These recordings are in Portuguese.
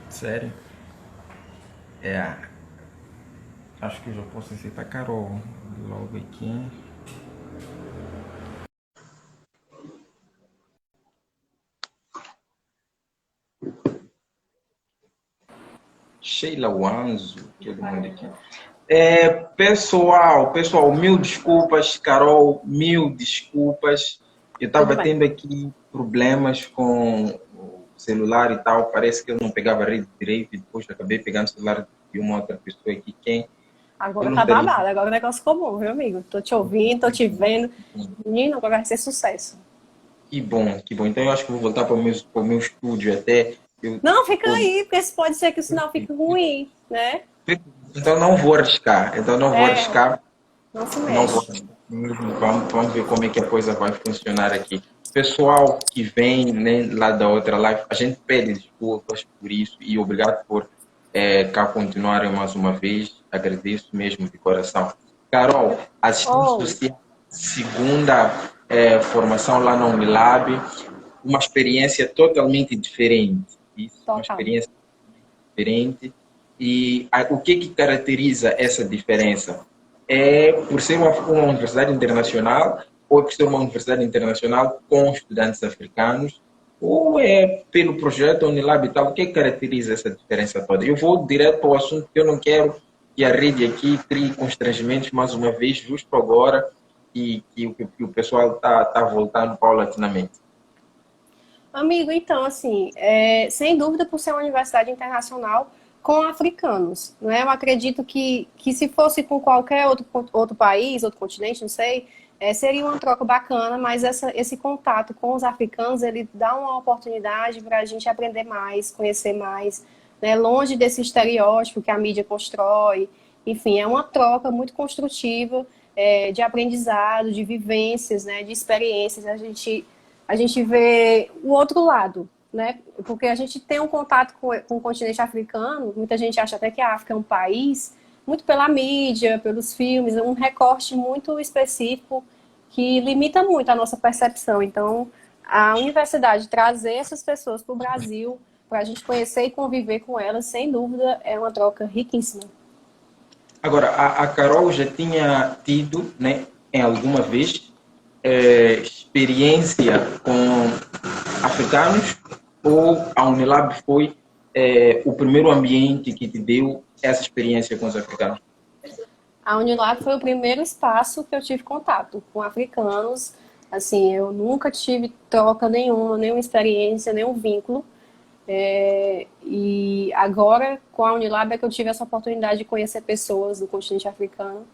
Sério? É, acho que eu já posso aceitar Carol logo aqui. Sheila Wanzo, todo mundo aqui. Pessoal, mil desculpas, Carol, mil desculpas. Eu Tudo estava bem. tendo aqui problemas com o celular e tal. Parece que eu não pegava a rede direito e depois acabei pegando o celular de uma outra pessoa aqui. Quem eu Agora não tá terei. babado, agora o negócio ficou bom, viu, amigo? Tô te ouvindo, tô te vendo. Menino, agora vai ser sucesso. Que bom, que bom. Então eu acho que vou voltar para o meu estúdio até. Eu, Não, fica eu- aí, porque pode ser que o sinal fique ruim, né? então não vou arriscar. Então não vou É, arriscar. não se Não vou. mexe. Vamos ver como é que a coisa vai funcionar aqui. Pessoal que vem, né, lá da outra live, a gente pede desculpas por isso e obrigado por cá continuarem mais uma vez. Agradeço mesmo de coração. Carol, assistente Oi, social, segunda formação lá na Unilab, uma experiência totalmente diferente. Isso, uma total. experiência diferente. E o que caracteriza essa diferença? É por ser uma universidade internacional, ou é por ser uma universidade internacional com estudantes africanos, ou é pelo projeto Unilab e tal, o que caracteriza essa diferença toda? Eu vou direto ao assunto, que eu não quero que a rede aqui crie constrangimentos mais uma vez, justo agora, que o pessoal está voltando paulatinamente. Amigo, então, assim, sem dúvida por ser uma universidade internacional com africanos, né? Eu acredito que se fosse com qualquer outro país, outro continente, não sei, seria uma troca bacana, mas esse contato com os africanos, ele dá uma oportunidade para a gente aprender mais, conhecer mais, né? Longe desse estereótipo que a mídia constrói. Enfim, é uma troca muito construtiva, de aprendizado, de vivências, né? De experiências. A gente vê o outro lado, né? Porque a gente tem um contato com o continente africano, muita gente acha até que a África é um país, muito pela mídia, pelos filmes, um recorte muito específico que limita muito a nossa percepção. Então, a universidade trazer essas pessoas para o Brasil, para a gente conhecer e conviver com elas, sem dúvida, é uma troca riquíssima. Agora, a Carol já tinha tido, né, em alguma vez, experiência com africanos, ou a Unilab foi o primeiro ambiente que te deu essa experiência com os africanos? A Unilab foi o primeiro espaço que eu tive contato com africanos. Assim, eu nunca tive troca nenhuma, nenhuma experiência, nenhum vínculo. E agora, com a Unilab, é que eu tive essa oportunidade de conhecer pessoas do continente africano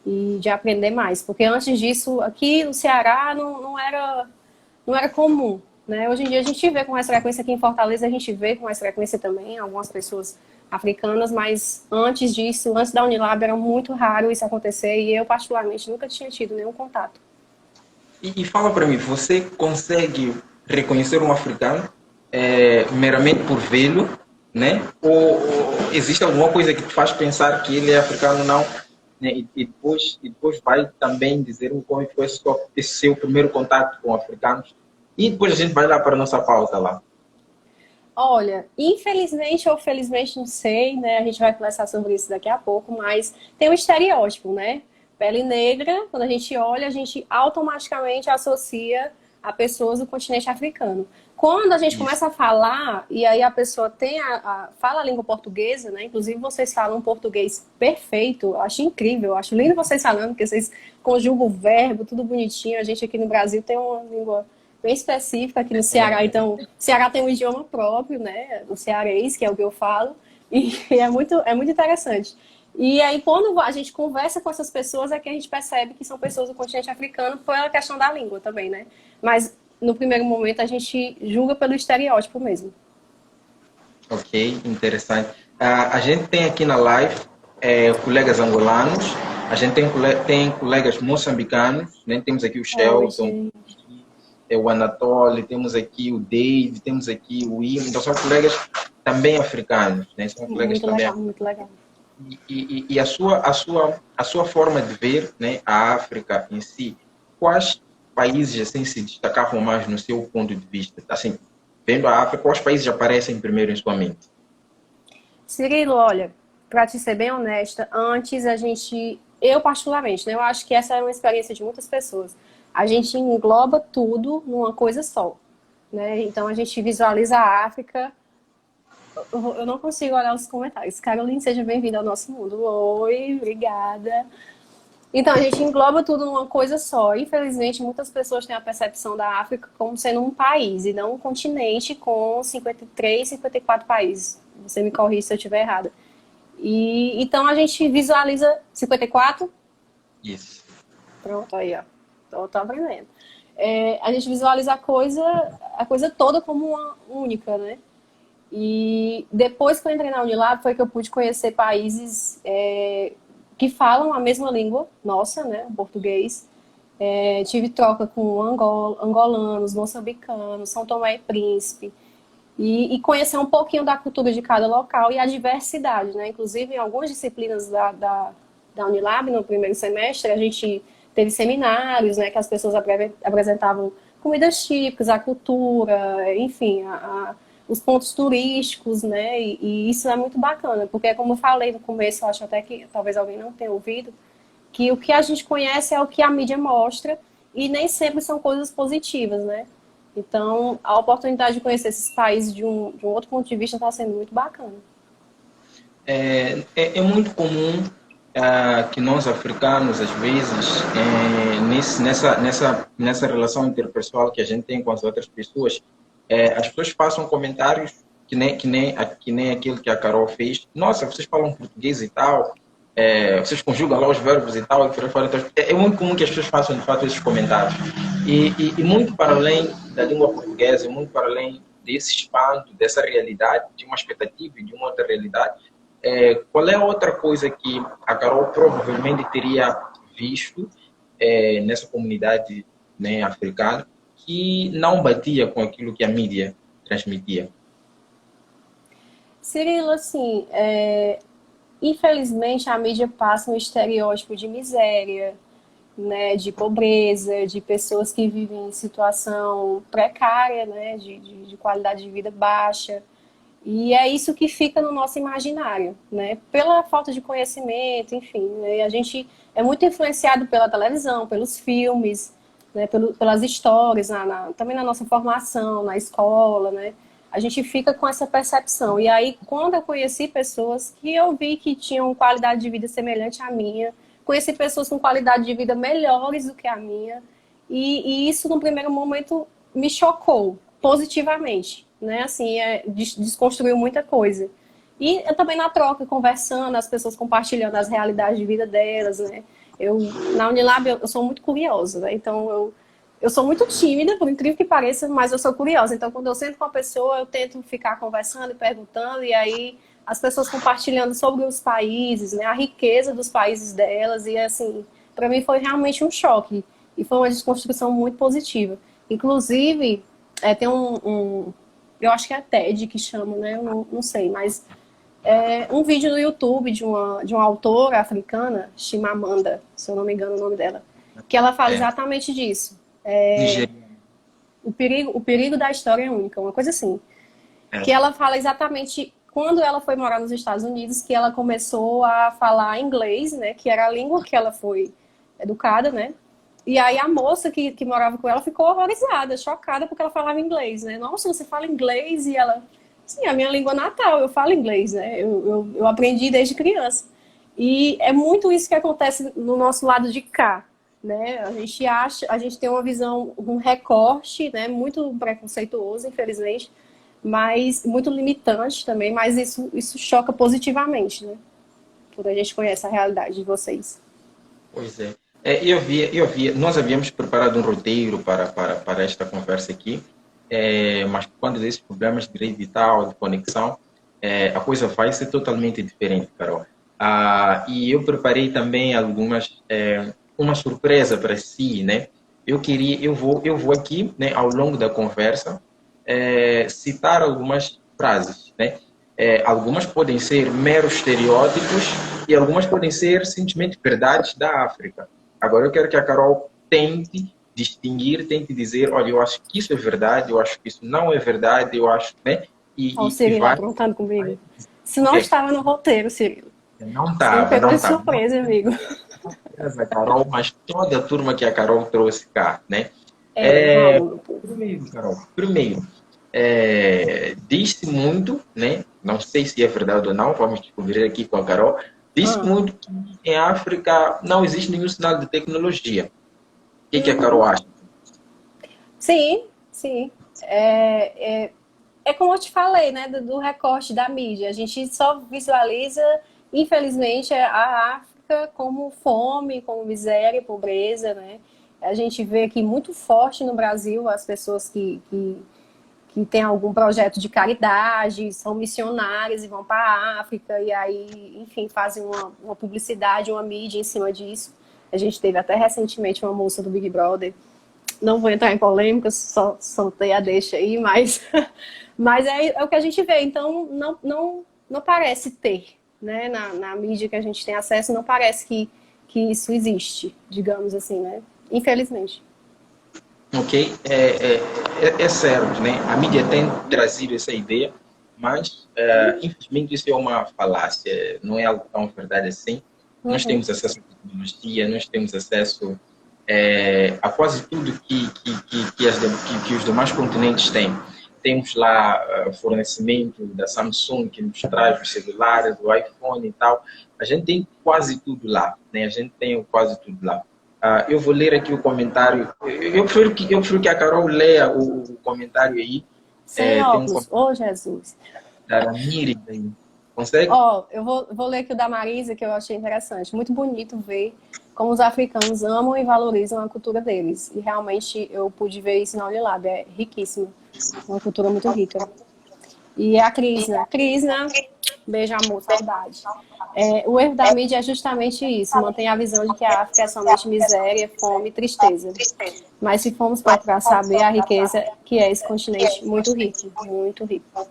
e de aprender mais. Porque antes disso, aqui no Ceará, não era comum. Né? Hoje em dia a gente vê com mais frequência aqui em Fortaleza, a gente vê com mais frequência também algumas pessoas africanas, mas antes disso, antes da Unilab, era muito raro isso acontecer e eu, particularmente, nunca tinha tido nenhum contato. E fala para mim, você consegue reconhecer um africano meramente por vê-lo, né? Ou existe alguma coisa que te faz pensar que ele é africano não? Né? E depois vai também dizer como foi esse seu primeiro contato com africanos. E depois a gente vai lá para a nossa pauta lá. Olha, infelizmente ou felizmente, não sei, né? A gente vai conversar sobre isso daqui a pouco, mas tem um estereótipo, né? Pele negra, quando a gente olha, a gente automaticamente associa a pessoas do continente africano. Quando a gente Isso. começa a falar, e aí a pessoa fala a língua portuguesa, né? Inclusive vocês falam um português perfeito, eu acho incrível, eu acho lindo vocês falando, porque vocês conjugam o verbo, tudo bonitinho. A gente aqui no Brasil tem uma língua bem específica aqui no Ceará. Então, o Ceará tem um idioma próprio, né? O cearês, que é o que eu falo, e é muito interessante. E aí, quando a gente conversa com essas pessoas, é que a gente percebe que são pessoas do continente africano pela questão da língua também, né? Mas, no primeiro momento, a gente julga pelo estereótipo mesmo. Ok, interessante. A gente tem aqui na live colegas angolanos, a gente tem colegas moçambicanos, né? Temos aqui o Oi, Shelton, gente. o Anatoly, temos aqui o Dave, temos aqui o Ivo, então são colegas também africanos, né? São colegas Muito também legal, africanos. muito legal. E a sua forma de ver, né, a África em si, quais países assim se destacavam mais no seu ponto de vista? Assim, vendo a África, quais países aparecem primeiro em sua mente? Cirilo, olha, para te ser bem honesta, antes eu particularmente, né, eu acho que essa é uma experiência de muitas pessoas. A gente engloba tudo numa coisa só, né? Então a gente visualiza a África. Eu não consigo olhar os comentários. Caroline, seja bem-vinda ao nosso mundo. Oi, obrigada. Então, a gente engloba tudo numa coisa só. Infelizmente, muitas pessoas têm a percepção da África como sendo um país e não um continente com 53, 54 países. Você me corrige se eu estiver errada. Então, a gente visualiza 54? Isso. Pronto, aí, ó. Tô aprendendo. A gente visualiza a coisa toda como uma única, né? E depois que eu entrei na Unilab foi que eu pude conhecer países que falam a mesma língua nossa, né, o português. Tive troca com angolanos, moçambicanos, São Tomé e Príncipe. E conhecer um pouquinho da cultura de cada local e a diversidade, né? Inclusive, em algumas disciplinas da Unilab, no primeiro semestre, a gente teve seminários, né, que as pessoas apresentavam comidas típicas, a cultura, enfim, os pontos turísticos, né? E isso é muito bacana, porque como eu falei no começo, eu acho até que talvez alguém não tenha ouvido, que o que a gente conhece é o que a mídia mostra e nem sempre são coisas positivas, né? Então, a oportunidade de conhecer esses países de um outro ponto de vista está sendo muito bacana. É muito comum que nós africanos, às vezes, nessa relação interpessoal que a gente tem com as outras pessoas, as pessoas façam comentários que nem aquele que a Carol fez. Nossa, vocês falam português e tal, vocês conjugam lá os verbos e tal, e por aí fora. Então, é muito comum que as pessoas façam, de fato, esses comentários. E muito para além da língua portuguesa, e muito para além desse espanto, dessa realidade, de uma expectativa e de uma outra realidade, qual é a outra coisa que a Carol provavelmente teria visto nessa comunidade, né, africana que não batia com aquilo que a mídia transmitia? Cirilo, assim, infelizmente a mídia passa um estereótipo de miséria, né, de pobreza, de pessoas que vivem em situação precária, né, de qualidade de vida baixa. E é isso que fica no nosso imaginário, né? Pela falta de conhecimento, enfim. Né? A gente é muito influenciado pela televisão, pelos filmes, né? Pelas histórias, também na nossa formação, na escola, né? A gente fica com essa percepção. E aí, quando eu conheci pessoas que eu vi que tinham qualidade de vida semelhante à minha, conheci pessoas com qualidade de vida melhores do que a minha, e isso, no primeiro momento, me chocou positivamente, né? Assim, desconstruiu muita coisa. E eu também na troca, conversando, as pessoas compartilhando as realidades de vida delas, né? Na Unilab, eu sou muito curiosa, né? Então, eu sou muito tímida, por incrível que pareça, mas eu sou curiosa. Então, quando eu sento com a pessoa, eu tento ficar conversando e perguntando, e aí as pessoas compartilhando sobre os países, né? A riqueza dos países delas, e assim, para mim foi realmente um choque. E foi uma desconstrução muito positiva. Inclusive, tem eu acho que é a TED que chama, né? Eu não sei, mas um vídeo no YouTube de uma autora africana, Chimamanda, se eu não me engano o nome dela, que ela fala É, exatamente disso. Nigeriano. O perigo da história é única, uma coisa assim. Que É, ela fala exatamente quando ela foi morar nos Estados Unidos, que ela começou a falar inglês, né? Que era a língua que ela foi educada, né? E aí a moça que morava com ela ficou horrorizada, chocada, porque ela falava inglês, né? Nossa, você fala inglês? E ela, sim, a minha língua natal, eu falo inglês, né? Eu aprendi desde criança. E é muito isso que acontece no nosso lado de cá, né? A gente tem uma visão, um recorte, né? Muito preconceituoso, infelizmente, mas muito limitante também, mas isso choca positivamente, né? Quando a gente conhece a realidade de vocês. pois é. Nós havíamos preparado um roteiro para esta conversa aqui, mas quando desses problemas de rede e tal, de conexão, a coisa vai ser totalmente diferente, Carol. E eu preparei também uma surpresa para si, né? Eu vou aqui, né, ao longo da conversa, citar algumas frases, né? Algumas podem ser meros estereótipos e algumas podem ser simplesmente verdades da África. Agora eu quero que a Carol tente distinguir, tem que dizer, olha, eu acho que isso é verdade, eu acho que isso não é verdade, eu acho, né? Ó, o E Cirilo vai. aprontando comigo. Isso não estava no roteiro, Cirilo. Não Você me estava, pegou não de estava. surpresa, amigo. A Carol, mas toda a turma que a Carol trouxe cá, né? Vamos, meu povo. Primeiro, Carol, primeiro, diz-se muito, né? Não sei se é verdade ou não, vamos descobrir aqui com a Carol. Diz-se Ah, muito que em África não existe nenhum sinal de tecnologia. O que a Carol acha? sim, sim. É como eu te falei, né, do recorte da mídia. A gente só visualiza, infelizmente, a África como fome, como miséria, pobreza, né? A gente vê aqui muito forte no Brasil as pessoas que têm algum projeto de caridade, são missionários e vão para a África e aí, enfim, fazem uma publicidade, uma mídia em cima disso. A gente teve até recentemente uma moça do Big Brother, não vou entrar em polêmicas, só soltei a deixa aí, mas, mas é o que a gente vê. Então, não parece ter, né? Na mídia que a gente tem acesso, não parece que isso existe, digamos assim, né? Infelizmente. Ok? É certo, né? A mídia tem trazido essa ideia, mas, infelizmente, isso é uma falácia, não é algo tão verdade assim. Nós Uhum. temos acesso à tecnologia, nós temos acesso a quase tudo que os demais continentes têm. Temos lá fornecimento da Samsung, que nos traz os celulares, o iPhone e tal. A gente tem quase tudo lá, né? A gente tem quase tudo lá. Eu vou ler aqui o comentário. Eu prefiro que a Carol leia o comentário aí. Sem Tem um óculos, comentário ô Jesus. da Ramires aí. Consegue? Ó, eu vou ler aqui o da Marisa, que eu achei interessante. Muito bonito ver como os africanos amam e valorizam a cultura deles. E realmente eu pude ver isso na Unilab. É riquíssimo. Uma cultura muito rica. E a Krishna. Krishna, beijo, amor, saudade. O erro da mídia é justamente isso. Mantém a visão de que a África é somente miséria, fome e tristeza. Mas se formos procurar saber a riqueza que é esse continente muito rico, muito rico.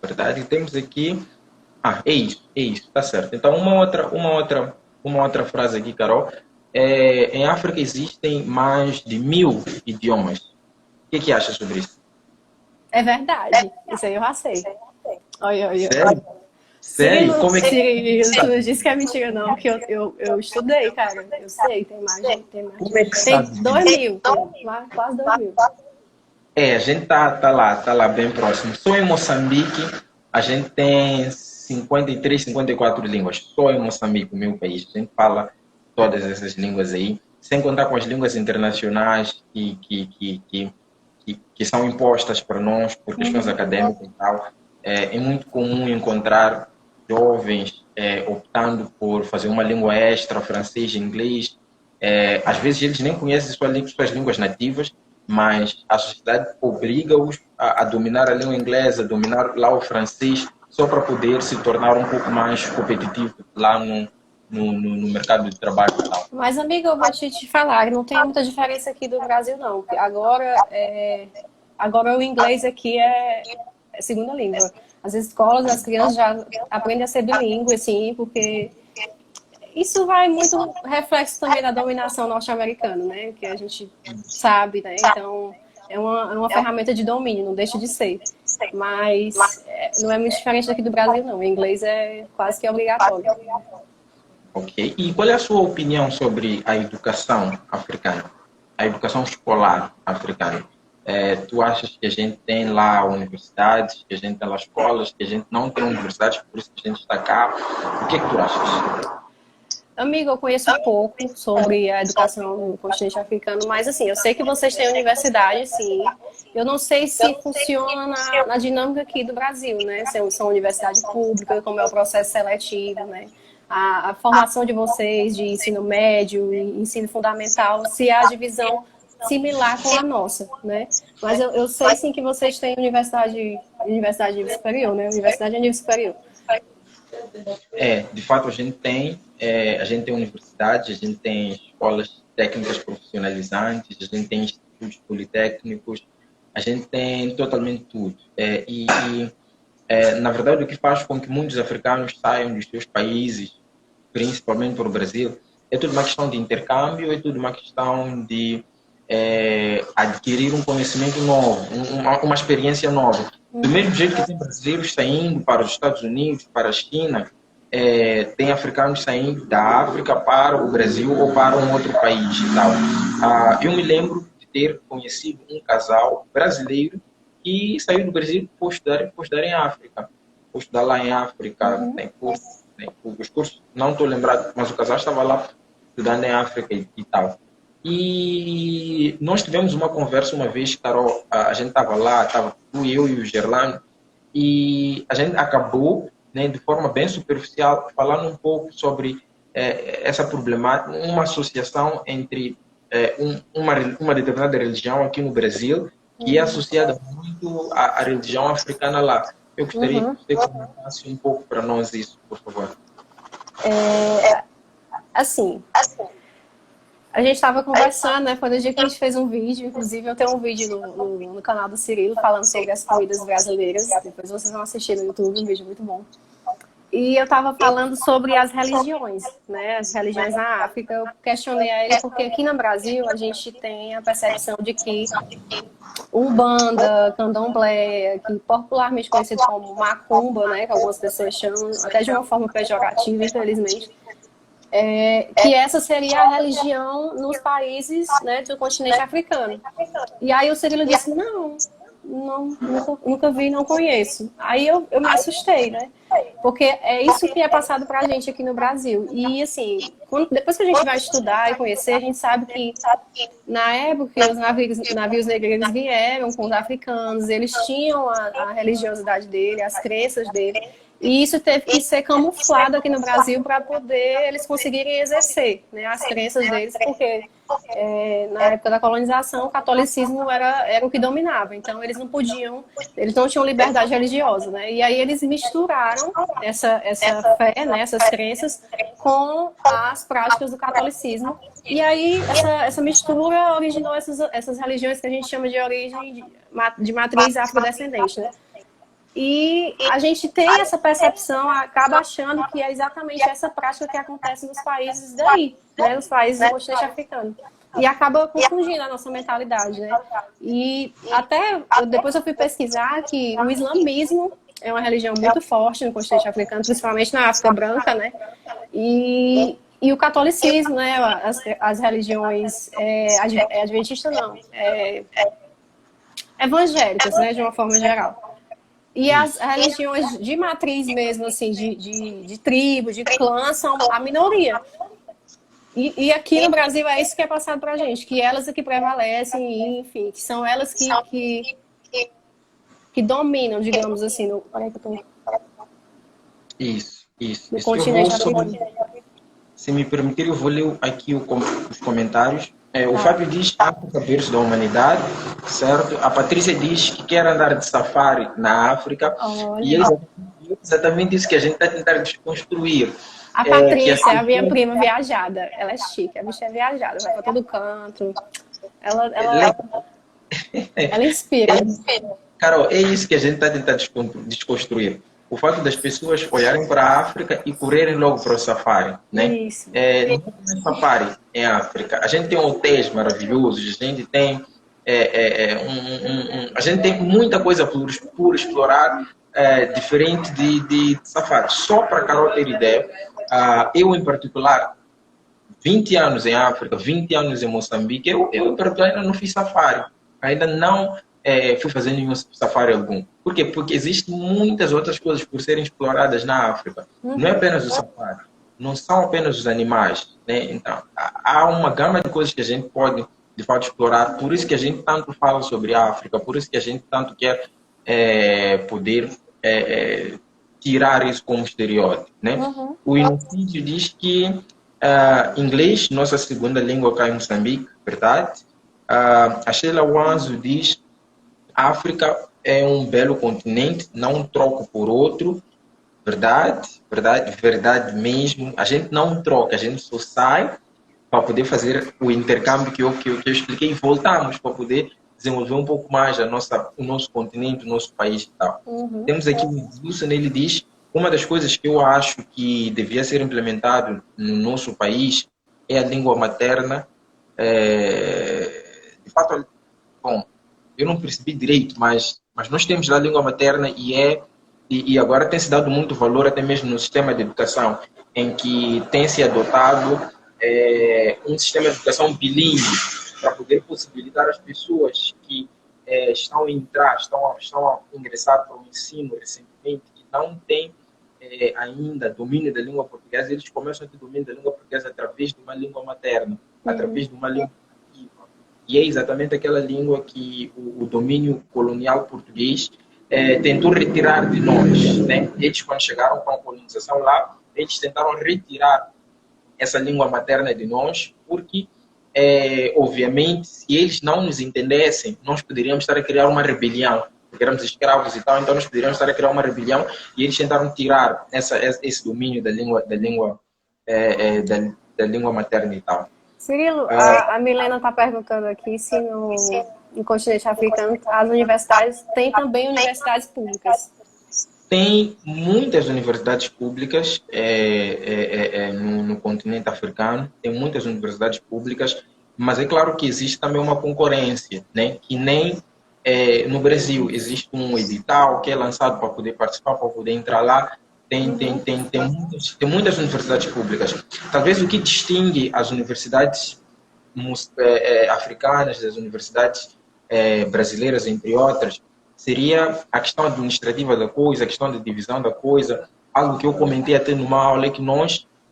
Verdade. Temos aqui. É isso, tá certo. Então, uma outra frase aqui, Carol. Em África existem mais de 1000 idiomas. O que acha sobre isso? É verdade. Isso aí eu já sei. Olha, olha. Sério? Sério? Cirilo, Como é que Cirilo, tu sabe? não disse que é mentira, não, que eu estudei, cara. Eu sei, tem mais Como é que tem sabe 2.000, tem quase 2.000. A gente tá lá bem próximo. Só em Moçambique a gente tem 53, 54 línguas. Só em Moçambique, o meu país. A gente fala todas essas línguas aí, sem contar com as línguas internacionais que são impostas para nós por questões acadêmicas e tal. É muito comum encontrar jovens optando por fazer uma língua extra, francês, inglês. Às vezes eles nem conhecem suas línguas nativas, mas a sociedade obriga-os a dominar a língua inglesa, a dominar lá o francês, só para poder se tornar um pouco mais competitivo lá no mercado de trabalho e tal. Mas, amiga, eu vou te falar, não tem muita diferença aqui do Brasil, não. Agora o inglês aqui é segunda língua. As escolas, as crianças já aprendem a ser bilíngue, assim, porque isso vai muito reflexo também da dominação norte-americana, né? Que a gente sabe, né? Então, é uma ferramenta de domínio, não deixa de ser. Mas não é muito diferente daqui do Brasil, não. O inglês é quase que obrigatório. Ok. E qual é a sua opinião sobre a educação africana? A educação escolar africana? Tu achas que a gente tem lá universidades, que a gente tem lá escolas, que a gente não tem universidades, por isso que a gente está cá? O que é que tu achas? Amigo, eu conheço pouco sobre a educação no continente africano, mas assim, eu sei que vocês têm universidade, sim. Eu não sei se funciona na dinâmica aqui do Brasil, né? Se são universidade pública, como é o processo seletivo, né? A formação de vocês de ensino médio e ensino fundamental, se há divisão similar com a nossa, né? Mas eu sei sim que vocês têm universidade nível superior, né? Universidade a nível superior. De fato, a gente tem universidades, a gente tem escolas técnicas profissionalizantes, a gente tem institutos politécnicos, a gente tem totalmente tudo. Na verdade, o que faz com que muitos africanos saiam dos seus países, principalmente para o Brasil, é tudo uma questão de intercâmbio, é tudo uma questão de adquirir um conhecimento novo, uma experiência nova. Do mesmo jeito que tem brasileiros saindo para os Estados Unidos, para a China, tem africanos saindo da África para o Brasil ou para um outro país e tal. Eu me lembro de ter conhecido um casal brasileiro que saiu do Brasil por estudar em África. Por estudar lá em África, tem cursos, os cursos, não estou lembrado, mas o casal estava lá estudando em África e tal. E nós tivemos uma conversa uma vez, Carol, a gente estava lá, estava eu e o Gerlando, e a gente acabou, né, de forma bem superficial, falando um pouco sobre essa problemática, uma associação entre uma determinada religião aqui no Brasil, que é associada muito à religião africana lá. Eu gostaria que você comentasse um pouco para nós isso, por favor. Assim, a gente estava conversando, né? Foi no dia que a gente fez um vídeo, inclusive eu tenho um vídeo no canal do Cirilo falando sobre as comidas brasileiras. Depois vocês vão assistir no YouTube, um vídeo muito bom. E eu estava falando sobre as religiões, né? As religiões na África. Eu questionei a ele porque aqui no Brasil a gente tem a percepção de que Umbanda, Candomblé, que popularmente conhecido como Macumba, né? Que algumas pessoas chamam, até de uma forma pejorativa, infelizmente. Que essa seria a religião nos países, né, do continente africano. E aí o Cirilo disse, nunca vi, não conheço. Aí eu me assustei, né? Porque é isso que é passado pra gente aqui no Brasil. E assim, depois que a gente vai estudar e conhecer, a gente sabe que na época que os navios negreiros vieram com os africanos, eles tinham a religiosidade dele, as crenças dele. E isso teve que ser camuflado aqui no Brasil para poder eles conseguirem exercer, né, as crenças deles, porque na época da colonização o catolicismo era o que dominava, então eles não tinham liberdade religiosa, né? E aí eles misturaram essa fé, né, essas crenças com as práticas do catolicismo. E aí essa mistura originou essas religiões que a gente chama de origem de matriz afrodescendente, né? E a gente tem essa percepção, acaba achando que é exatamente essa prática que acontece nos países daí, né, nos países do continente africano. E acaba confundindo a nossa mentalidade, né? E até depois eu fui pesquisar que o islamismo é uma religião muito forte no continente africano, principalmente na África Branca, né? E o catolicismo, né? As religiões adventistas não, evangélicas, né? De uma forma geral. E as religiões de matriz mesmo, assim, de tribo, de clã, são a minoria. E aqui no Brasil é isso que é passado pra gente, que elas é que prevalecem, enfim, que são elas que dominam, digamos assim, no... Isso. No continente africano. Se me permitir, eu vou ler aqui os comentários. O Fábio diz África berço da humanidade, certo? A Patrícia diz que quer andar de safari na África. Olha. E é exatamente isso que a gente está tentando desconstruir. A Patrícia é a minha prima viajada. Ela é chique, a bicha é viajada, vai para todo canto. Ela inspira. Carol, é isso que a gente está tentando desconstruir. O fato das pessoas olharem para a África e correrem logo para o safari, né? Isso. Não tem safari em África. A gente tem hotéis maravilhosos, a gente tem a gente tem muita coisa por explorar, diferente de safari. Só para a Carol ter ideia, eu em particular, 20 anos em África, 20 anos em Moçambique, eu em particular ainda não fiz safari. Ainda não fui fazer nenhum safari algum. Por quê? Porque existem muitas outras coisas por serem exploradas na África. Não é apenas o safari. Não são apenas os animais, né? Então, há uma gama de coisas que a gente pode, de fato, explorar. Por isso que a gente tanto fala sobre a África, por isso que a gente tanto quer poder tirar isso como estereótipo, né? O Inocídio diz que inglês, nossa segunda língua cá em Moçambique, verdade? A Sheila Wanzo diz África é um belo continente, não troco por outro. Verdade mesmo. A gente não troca, a gente só sai para poder fazer o intercâmbio que eu expliquei e voltamos para poder desenvolver um pouco mais o nosso continente, o nosso país e tal. Temos aqui o Wilson, ele diz uma das coisas que eu acho que devia ser implementado no nosso país é a língua materna. De fato, bom, eu não percebi direito, mas nós temos lá a língua materna e agora tem se dado muito valor até mesmo no sistema de educação, em que tem se adotado um sistema de educação bilíngue para poder possibilitar às pessoas que estão a ingressar para o ensino recentemente, que não têm ainda domínio da língua portuguesa, eles começam a ter domínio da língua portuguesa através de uma língua materna, através de uma língua nativa. E é exatamente aquela língua que o domínio colonial português tentou retirar de nós, né? Eles, quando chegaram com a colonização lá, eles tentaram retirar essa língua materna de nós, porque, obviamente, se eles não nos entendessem, nós poderíamos estar a criar uma rebelião, porque éramos escravos e tal, então nós poderíamos estar a criar uma rebelião, e eles tentaram tirar esse domínio da língua materna e tal. Cirilo, a Milena está perguntando aqui se no continente africano as universidades têm também universidades públicas. Tem muitas universidades públicas no continente africano, tem muitas universidades públicas, mas é claro que existe também uma concorrência, né? Que nem no Brasil existe um edital que é lançado para poder participar, para poder entrar lá. Tem muitas universidades públicas. Talvez o que distingue as universidades africanas das universidades brasileiras, entre outras, seria a questão administrativa da coisa, a questão da divisão da coisa. Algo que eu comentei até numa aula é que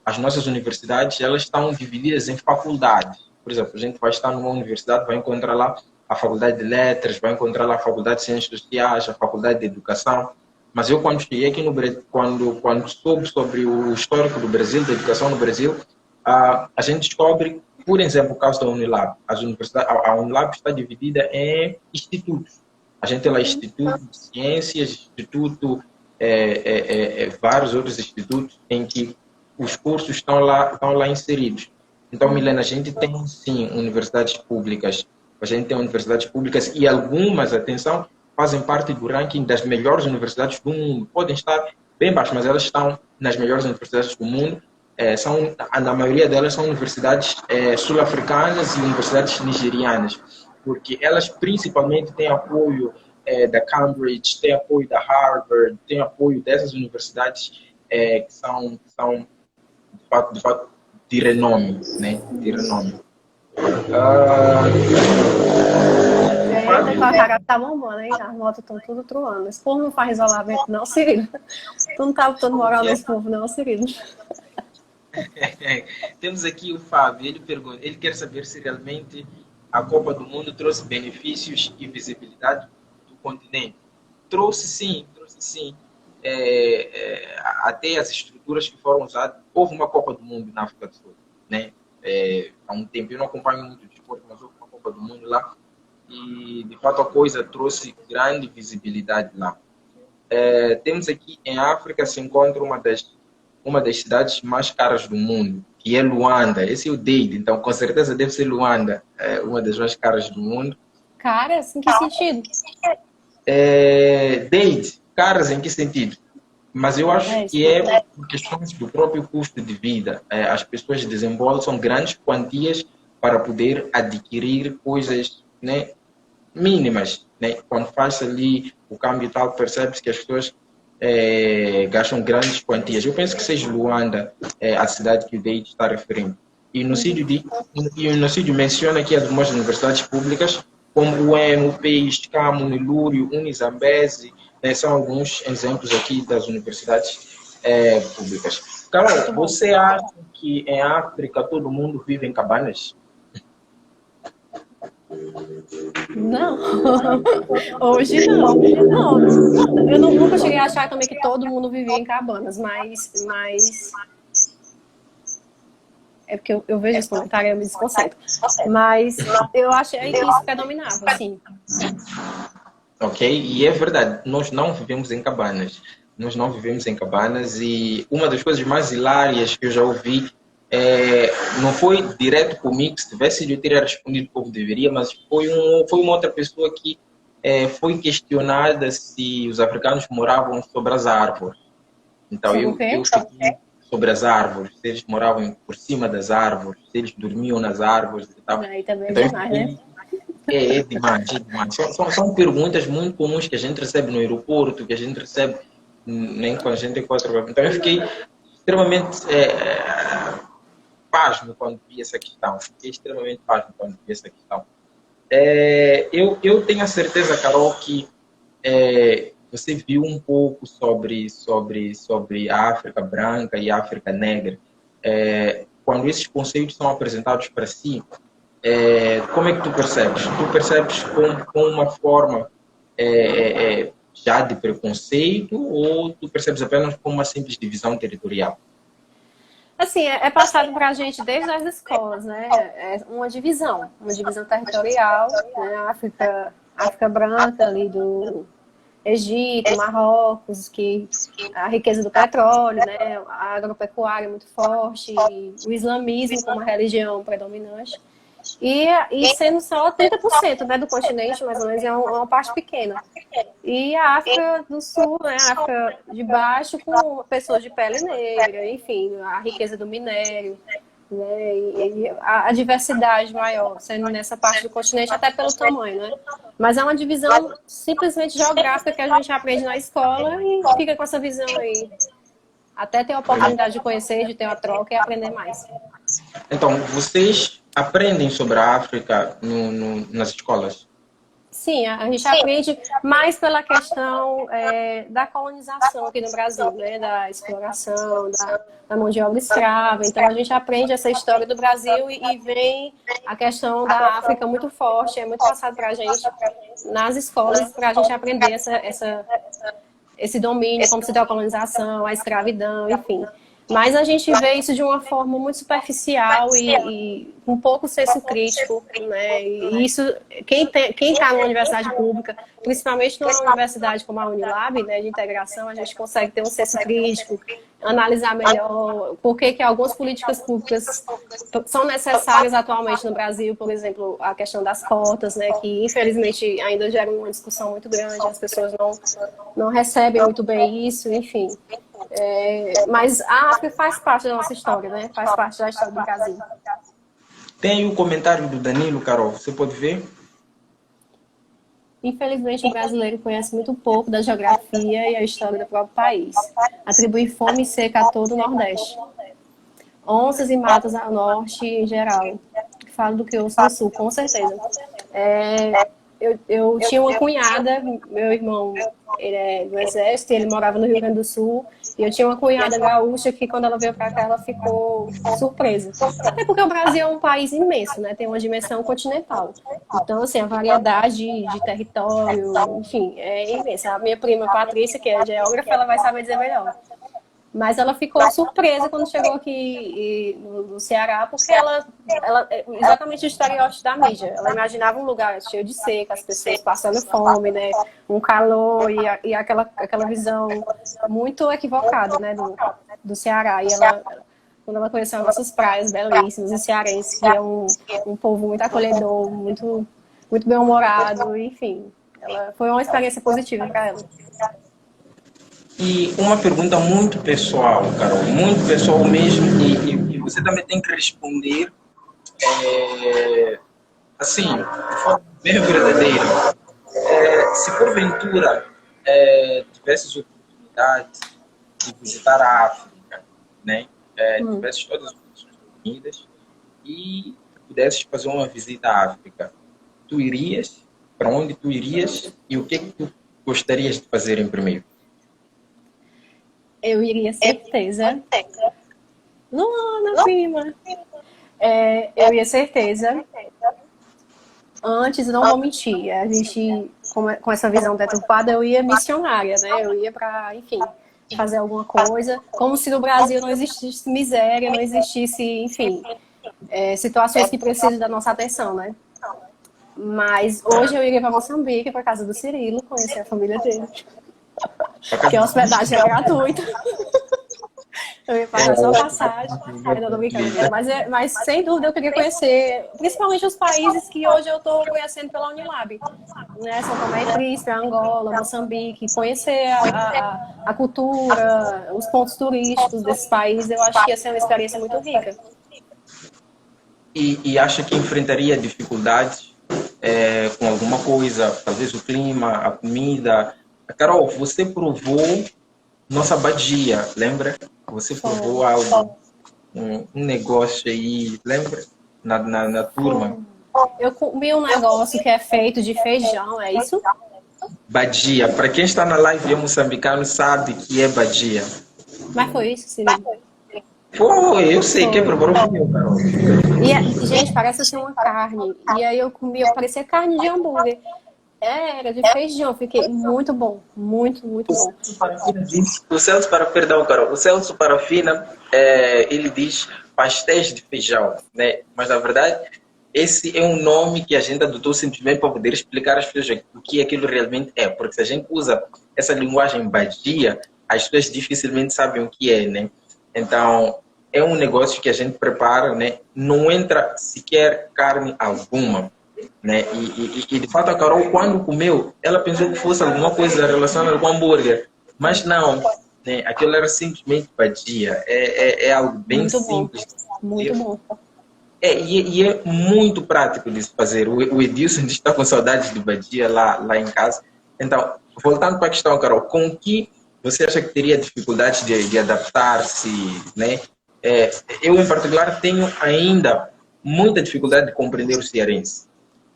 as nossas universidades, elas estão divididas em faculdades. Por exemplo, a gente vai estar numa universidade, vai encontrar lá a faculdade de letras, vai encontrar lá a faculdade de ciências sociais, a faculdade de educação. Mas eu, quando cheguei aqui no Brasil, quando soube sobre o histórico do Brasil, da educação no Brasil, a gente descobre, por exemplo, o caso da Unilab. A Unilab está dividida em institutos. A gente tem lá Instituto de Ciências, vários outros institutos em que os cursos estão lá inseridos. Então, Milena, a gente tem, sim, universidades públicas. A gente tem universidades públicas e algumas, atenção, fazem parte do ranking das melhores universidades do mundo. Podem estar bem baixo, mas elas estão nas melhores universidades do mundo. Na maioria delas são universidades sul-africanas e universidades nigerianas, porque elas principalmente têm apoio da Cambridge, têm apoio da Harvard, têm apoio dessas universidades que são de fato, de renome, né? De renome. A cara tá bombando, hein? As motos estão tudo truando. Esse povo não faz isolamento, não, Cirilo. Tu não tá botando moral nesse povo, não, Cirilo. Temos aqui o Fábio, ele pergunta, ele quer saber se realmente a Copa do Mundo trouxe benefícios e visibilidade do continente. Trouxe sim. Até as estruturas que foram usadas. Houve uma Copa do Mundo na África do Sul, né? Há um tempo, eu não acompanho muito o desporto, mas houve uma Copa do Mundo lá e, de fato, a coisa trouxe grande visibilidade lá. Temos aqui em África se encontra uma das cidades mais caras do mundo, que é Luanda. Esse é o Dade, então com certeza deve ser Luanda, uma das mais caras do mundo. Caras? Em que sentido? Dade, caras em que sentido? Mas eu acho que é por questões do próprio custo de vida. As pessoas desembolsam grandes quantias para poder adquirir coisas, né, mínimas, né? Quando faz ali o câmbio e tal, percebe-se que as pessoas gastam grandes quantias. Eu penso que seja Luanda a cidade que o Dade está referindo. E no sítio menciona aqui algumas universidades públicas, como o UEM, UP, ISCAM, Unilúrio, Unizambeze, são alguns exemplos aqui das universidades públicas. Carol, você acha que em África todo mundo vive em cabanas? Não, hoje não. Não, eu nunca cheguei a achar também que todo mundo vivia em cabanas, mas é porque eu vejo esse comentário e eu me desconcentro. Mas eu achei que isso predominava, assim. Ok, e é verdade, nós não vivemos em cabanas. Nós não vivemos em cabanas e uma das coisas mais hilárias que eu já ouvi não foi direto comigo, se tivesse eu teria respondido como deveria, mas foi uma outra pessoa que foi questionada se os africanos moravam sobre as árvores. Então eu fiquei sobre as árvores, se eles moravam por cima das árvores, se eles dormiam nas árvores e tal. Aí também é Então, demais, né? é demais, é demais. São perguntas muito comuns que a gente recebe no aeroporto, que a gente recebe nem quando a gente encontra. Então eu fiquei extremamente pasmo quando vi essa questão. Fiquei extremamente pasmo quando vi essa questão. Eu tenho a certeza, Carol, que você viu um pouco sobre a África branca e a África negra. Quando esses conceitos são apresentados para si, como é que tu percebes? Tu percebes com uma forma já de preconceito ou tu percebes apenas como uma simples divisão territorial? Assim, é passado para a gente desde as escolas, né? É uma divisão territorial, né? África branca ali do Egito, Marrocos, que a riqueza do petróleo, né? A agropecuária é muito forte, o islamismo como a religião predominante. E sendo só 30%, né, do continente, mais ou menos, é uma parte pequena. E a África do Sul, né, a África de baixo, com pessoas de pele negra, enfim, a riqueza do minério, né, e a diversidade maior, sendo nessa parte do continente, até pelo tamanho, né? Mas é uma divisão simplesmente geográfica que a gente aprende na escola e fica com essa visão aí. Até ter a oportunidade de conhecer, de ter uma troca e aprender mais. Então, vocês aprendem sobre a África nas escolas? Sim, a gente aprende mais pela questão da colonização aqui no Brasil, né? Da exploração, da mão de obra escrava. Então, a gente aprende essa história do Brasil e vem a questão da África muito forte, é muito passado para a gente nas escolas, para a gente aprender esse domínio, como se deu a colonização, a escravidão, enfim. Mas a gente vê isso de uma forma muito superficial e um pouco senso crítico, né? E isso, quem está numa universidade pública, principalmente numa universidade como a Unilab, né, de integração, a gente consegue ter um senso crítico, analisar melhor por que algumas políticas públicas são necessárias atualmente no Brasil, por exemplo, a questão das cotas, né, que infelizmente ainda gera uma discussão muito grande, as pessoas não recebem muito bem isso, enfim. Mas a África faz parte da nossa história, né? Faz parte da história do Brasil. Tem o comentário do Danilo, Carol, você pode ver? Infelizmente, o brasileiro conhece muito pouco da geografia e a história do próprio país. Atribui fome e seca a todo o Nordeste. Onças e matas ao Norte em geral. Falo do que eu sou no Sul, com certeza. Eu tinha uma cunhada, meu irmão, ele é do Exército, ele morava no Rio Grande do Sul, e eu tinha uma cunhada gaúcha que, quando ela veio para cá, ela ficou surpresa. Até porque o Brasil é um país imenso, né? Tem uma dimensão continental. Então, assim, a variedade de território, enfim, é imensa. A minha prima Patrícia, que é geógrafa, ela vai saber dizer melhor. Mas ela ficou surpresa quando chegou aqui no Ceará, porque ela exatamente o estereótipo da mídia. Ela imaginava um lugar cheio de seca, as pessoas passando fome, né? Um calor e aquela visão muito equivocada, né? Do Ceará. E ela, quando ela conheceu as nossas praias belíssimas, e cearense, que é um povo muito acolhedor, muito, muito bem-humorado, enfim. Foi uma experiência positiva para ela. E uma pergunta muito pessoal, Carol, muito pessoal mesmo, e você também tem que responder assim, de forma bem verdadeira. Se porventura tivesses oportunidade de visitar a África, né? Tivesses todas as condições reunidas e pudesses fazer uma visita à África, tu irias? Para onde tu irias? E o que é que tu gostarias de fazer em primeiro? Eu iria, certeza. Luana, prima. Eu ia, certeza. Antes, não vou mentir, a gente, com essa visão deturpada, eu ia missionária, né? Eu ia para, enfim, fazer alguma coisa, como se no Brasil não existisse miséria, não existisse, enfim, situações que precisam da nossa atenção, né? Mas hoje eu iria para Moçambique, para casa do Cirilo, conhecer a família dele. Porque a hospedagem é gratuita. Eu ia pagar só passagem. Ainda não brincando, mas sem dúvida eu queria conhecer, principalmente os países que hoje eu estou conhecendo pela Unilab. Né? São Tomé e Príncipe, Angola, Moçambique, conhecer a cultura, os pontos turísticos desses países, eu acho que ia ser uma experiência muito rica. E acha que enfrentaria dificuldades com alguma coisa, talvez o clima, a comida? Carol, você provou nossa badia, lembra? Você provou algo, um negócio aí, lembra? Na turma. Eu comi um negócio que é feito de feijão, é isso? Badia. Para quem está na live e é moçambicano, sabe que é badia. Mas foi isso, Cirilo? Pô, eu sei que é preparou comigo, Carol. E, gente, parece ser uma carne. E aí eu comi, parecia carne de hambúrguer. Era de feijão, fiquei muito bom, muito bom. O Celso Parafina, Carol, o Celso Parafina, ele diz pastéis de feijão, né? Mas na verdade, esse é um nome que a gente adotou simplesmente para poder explicar às pessoas o que aquilo realmente é, porque se a gente usa essa linguagem badia, as pessoas dificilmente sabem o que é, né? Então, é um negócio que a gente prepara, né? Não entra sequer carne alguma. Né? E de fato a Carol, quando comeu, ela pensou que fosse alguma coisa relacionada com hambúrguer, mas não, né? Aquilo era simplesmente badia, é algo bem muito simples. Bom. Muito bom. E é muito prático de se fazer. O Edilson está com saudades de badia lá em casa. Então, voltando para a questão, Carol, com que você acha que teria dificuldade de adaptar-se, né? Eu, em particular, tenho ainda muita dificuldade de compreender o cearense.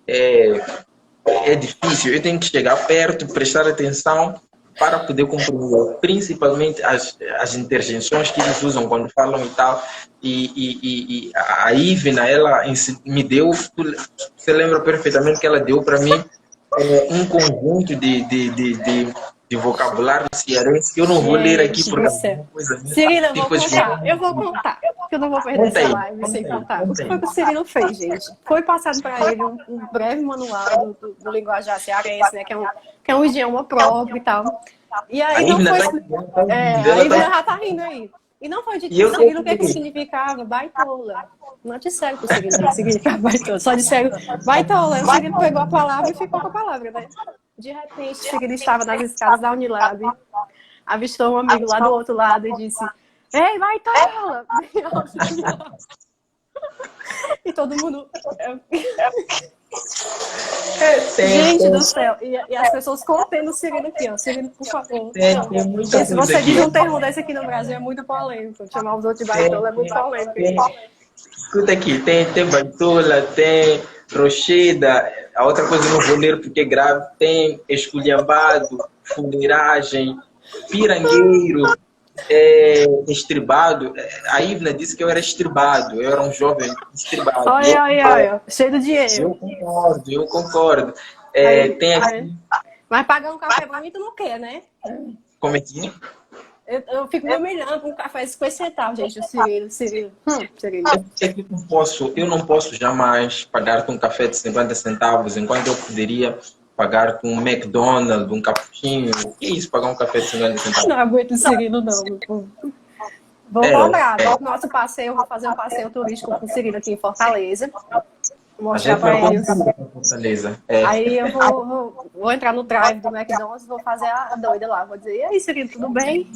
É difícil, eu tenho que chegar perto, prestar atenção para poder compreender, principalmente as interjeições que eles usam quando falam e tal. E a Ivna, ela me deu, você lembra perfeitamente que ela deu para mim um conjunto de vocabulário cearense que eu não vou ler aqui por coisa. Cirilo, eu vou contar, porque eu não vou perder essa live sem contar. O que foi que o Cirilo fez, gente? Foi passado para ele um breve manual do linguajar cearense, né, que é um idioma próprio e tal. E aí não foi... a Ivna já tá rindo aí. E não foi dito pro Cirilo o que significava baitola. Não disseram pro Cirilo o que significava baitola. Só disseram baitola. O Cirilo pegou a palavra e ficou com a palavra, né? De repente, o Cirilo estava nas escadas da Unilab, avistou um amigo lá do outro lado e disse: "Ei, baitola!" E todo mundo... Gente do céu, e as pessoas contendo o Cirilo aqui, ó. Cirilo, por favor. Se você diz um termo desse aqui no Brasil, é muito polêmico. Chamar os outros de baitola é muito polêmico. Escuta aqui, tem baitola, tem rocheda, a outra coisa eu não vou ler porque é grave, tem esculhambado, fuleiragem, pirangueiro, estribado. A Ivna disse que eu era estribado, eu era um jovem estribado. Olha, cheio de dinheiro. Eu concordo. Tem aqui... Mas pagar um café pra mim tu não quer, né? Como é que é? Eu fico me humilhando com um café de 50 centavos, gente. O Cirilo. Eu não posso jamais pagar com um café de 50 centavos, enquanto eu poderia pagar com um McDonald's, um cappuccino. O que é isso, pagar um café de 50 centavos? Não aguento o Cirilo, não. Vou comprar. Nosso passeio, eu vou fazer um passeio turístico com o Cirilo aqui em Fortaleza. Mostrar para eles. Aí eu vou entrar no drive do McDonald's, vou fazer a doida lá. Vou dizer: "E aí, Cirilo, tudo bem?"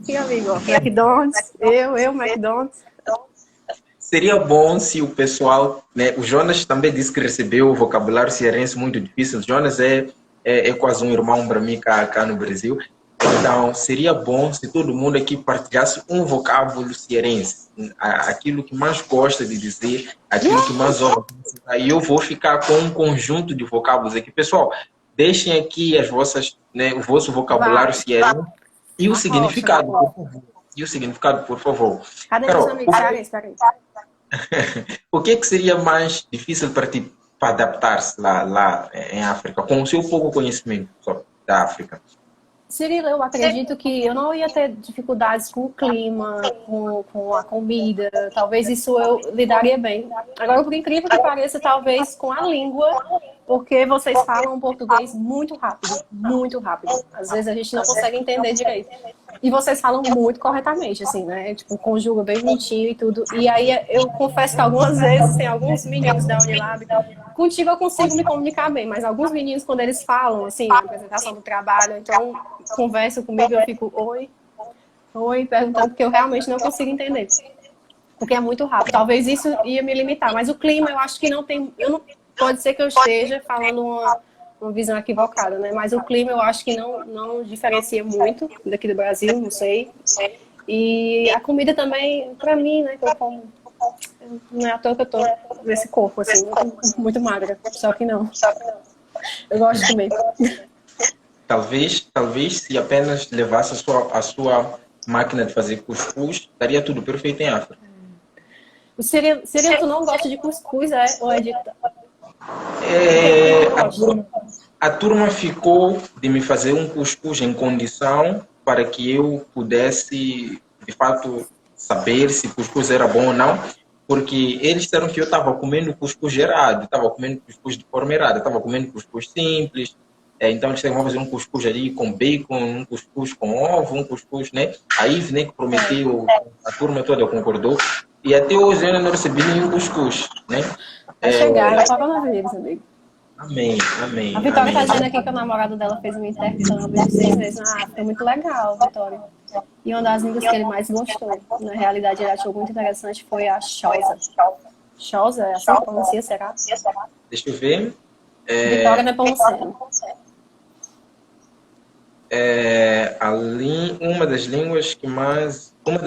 Sim, amigo. McDonald's, eu, McDonald's. Seria bom se o pessoal, né? O Jonas também disse que recebeu o vocabulário cearense muito difícil. O Jonas é quase um irmão para mim cá no Brasil. Então, seria bom se todo mundo aqui partilhasse um vocábulo cearense, aquilo que mais gosta de dizer, aquilo que mais ouve. Aí eu vou ficar com um conjunto de vocábulos aqui. Pessoal, deixem aqui as vossas, né, o vosso vocabulário cearense e o significado, por favor. E o significado, por favor. Cadê meus amigos cearenses? O que seria mais difícil para ti, para adaptar-se lá em África, com o seu pouco conhecimento da África? Cirilo, eu acredito que eu não ia ter dificuldades com o clima, com a comida. Talvez isso eu lidaria bem. Agora, por incrível que pareça, talvez com a língua porque vocês falam português muito rápido, muito rápido. Às vezes a gente não consegue entender direito. E vocês falam muito corretamente, assim, né? Tipo, conjuga bem bonitinho e tudo. E aí eu confesso que algumas vezes tem alguns meninos da Unilab, contigo eu consigo me comunicar bem, mas alguns meninos, quando eles falam, assim, na apresentação do trabalho, então conversam comigo, eu fico, oi, perguntando, porque eu realmente não consigo entender. Porque é muito rápido. Talvez isso ia me limitar, mas o clima eu acho que não tem. Pode ser que eu esteja falando uma visão equivocada, né? Mas o clima eu acho que não diferencia muito daqui do Brasil, não sei. E a comida também, pra mim, né? Que eu como, não é à toa que eu tô nesse corpo, assim, muito magra. Só que não. Eu gosto de comer. Talvez se apenas levasse a sua máquina de fazer cuscuz, estaria tudo perfeito em África. Seria, tu não gosta de cuscuz, é? Ou é de... A turma ficou de me fazer um cuscuz em condição para que eu pudesse, de fato, saber se cuscuz era bom ou não, porque eles disseram que eu estava comendo cuscuz errado, estava comendo cuscuz de forma errada, estava comendo cuscuz simples. Então eles vão fazer um cuscuz ali com bacon, um cuscuz com ovo, um cuscuz, né? A Ive, né, que prometeu, a turma toda concordou. E até hoje eu ainda não recebi nenhum cuscuz, né? Vai chegar, eu falo na vez, amigo. Amém. A Vitória tá dizendo aqui que o namorado dela fez um intercâmbio de 6 meses na África. Muito legal, Vitória. E uma das línguas que ele mais gostou, na realidade ele achou muito interessante, foi a Xhosa. Xhosa, é assim que pronuncia, será? Deixa eu ver. Vitória Nepomuceno. Uma das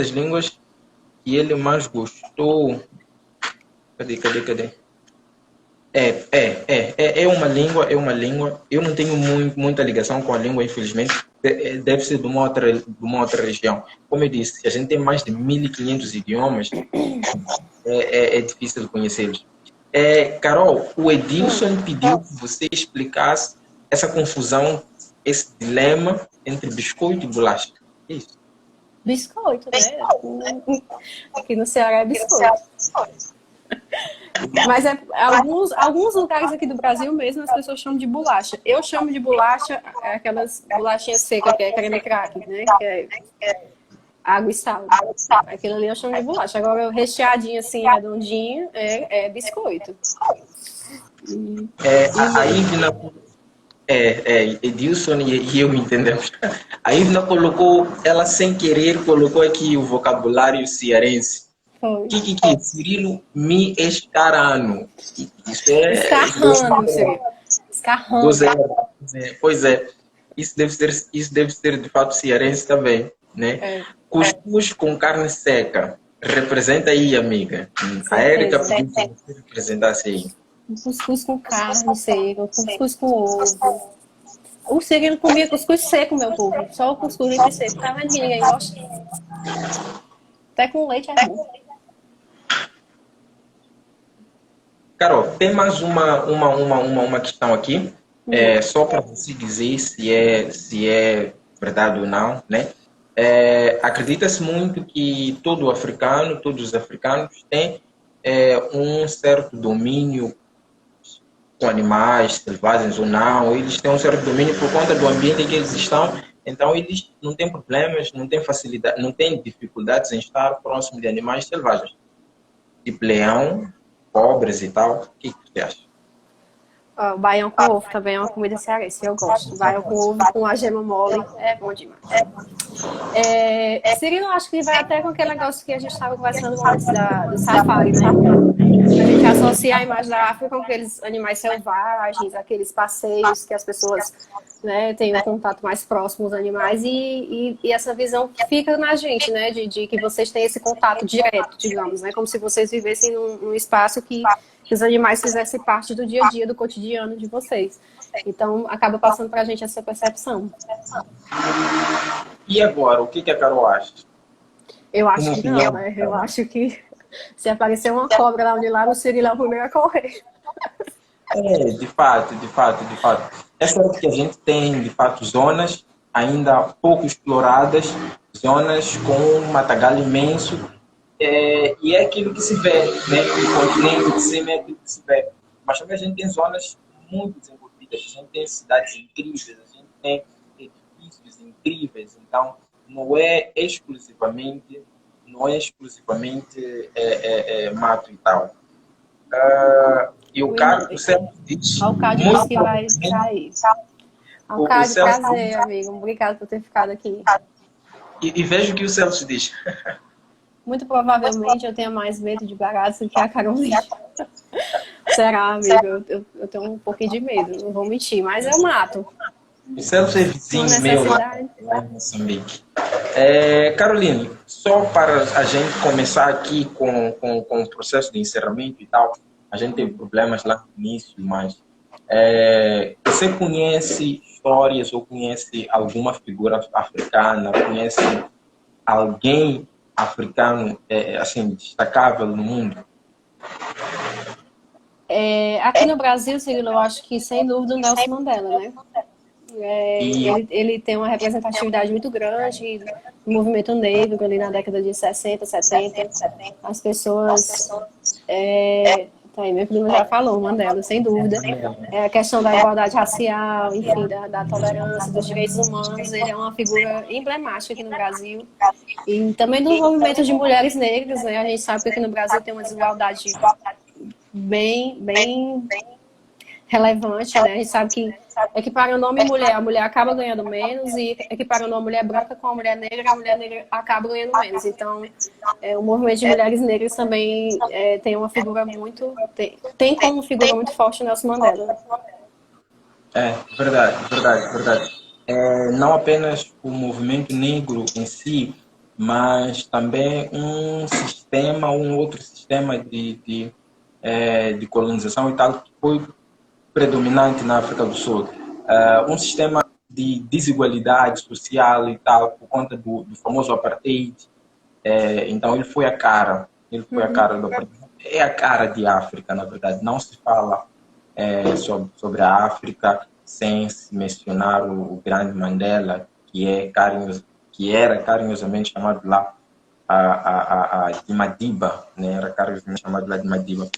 línguas que ele mais gostou. Cadê? É uma língua. Eu não tenho muita ligação com a língua, infelizmente. Deve ser de uma outra região. Como eu disse, a gente tem mais de 1.500 idiomas. É difícil de conhecê-los. Carol, o Edilson pediu que você explicasse essa confusão, esse dilema entre biscoito e bolacha. Isso. Biscoito, né? Aqui no Ceará é biscoito. Mas alguns lugares aqui do Brasil mesmo as pessoas chamam de bolacha. Eu chamo de bolacha aquelas bolachinhas secas, que é creme crack, né? Que é água e sal. Aquilo ali eu chamo de bolacha. Agora, o recheadinho assim, redondinho, é biscoito. A Ivna, Edilson e eu entendemos. A Ivna ela sem querer, colocou aqui o vocabulário cearense. Que Cirilo me escarano. Isso é... Escarrando, Cirilo. Escarrando. Pois é. Isso deve ser de fato cearense também, né? Cuscuz com carne seca. Representa aí, amiga. A Érica pediu que você representasse aí. Cuscuz com carne seca, cuscuz com ovo. O Cirilo comia cuscuz seco, meu povo. Só o cuscuz seco. Tá vendo que ninguém gosta? Até com leite é bom. Carol, tem mais uma questão aqui, só para você dizer se é verdade ou não, né? Acredita-se muito que todos os africanos têm um certo domínio com animais selvagens ou não, eles têm um certo domínio por conta do ambiente em que eles estão, então eles não têm problemas, não têm facilidade, não têm dificuldades em estar próximo de animais selvagens, tipo leão, cobras e tal. O que você acha? O baião com ovo também é uma comida cearense, eu gosto. Baião com ovo com a gema mole é bom demais. Cirilo, acho que vai até com aquele negócio que a gente estava conversando antes do safari, né? A gente associa a imagem da África com aqueles animais selvagens, aqueles passeios que as pessoas, né, têm um contato mais próximo com os animais e essa visão que fica na gente, né, de que vocês têm esse contato direto, digamos, né, como se vocês vivessem num espaço que os animais fizessem parte do dia a dia, do cotidiano de vocês. Então, acaba passando para a gente essa percepção. E agora, o que a Carol acha? Eu acho que não, né? Eu acho que se aparecer uma cobra lá onde lá, o Cirilo é o primeiro a correr. De fato. É certo que a gente tem, de fato, zonas ainda pouco exploradas, zonas com um matagal imenso, e é aquilo que se vê, né? O continente de cima é aquilo que se vê. Mas também a gente tem zonas muito desenvolvidas, a gente tem cidades incríveis, a gente tem edifícios incríveis, então não é exclusivamente mato e tal. E o Carlos sempre diz Alcádio disse que vai sair. o Alcádio, Celso, prazer, amigo. Obrigado por ter ficado aqui. e veja o que o Celso diz. Muito provavelmente eu tenha mais medo de baratas do que a Carolina. Será, amigo? Eu tenho um pouquinho de medo, não vou mentir, mas eu mato. O Celso é Uma vizinho meu necessidade. lá em Moçambique. Caroline, só para a gente começar aqui com o processo de encerramento e tal, a gente teve problemas lá no início, mas você conhece histórias ou conhece alguma figura africana, conhece alguém africano assim, destacável no mundo? Aqui no Brasil, Cirilo, eu acho que sem dúvida o Nelson Mandela, né? Ele tem uma representatividade muito grande no movimento negro ali na década de 60, 70. As pessoas. Tá aí, meu primo já falou, Mandela, sem dúvida. A questão da igualdade racial, enfim, da tolerância, dos direitos humanos, ele é uma figura emblemática aqui no Brasil. E também do movimento de mulheres negras, né? A gente sabe que aqui no Brasil tem uma desigualdade bem relevante, né? A gente sabe que equiparando homem e mulher, a mulher acaba ganhando menos, e equiparando uma mulher branca com a mulher negra acaba ganhando menos. Então, o movimento de mulheres negras também tem uma figura muito... Tem como figura muito forte o Nelson Mandela. Verdade. Não apenas o movimento negro em si, mas também um outro sistema de colonização e tal, que foi predominante na África do Sul. Um sistema de desigualdade social e tal, por conta do famoso apartheid. Então, ele foi a cara do apartheid. É a cara de África, na verdade. Não se fala sobre a África sem se mencionar o grande Mandela, que era carinhosamente chamado lá de Madiba, né? Era carinhosamente chamado lá de Madiba.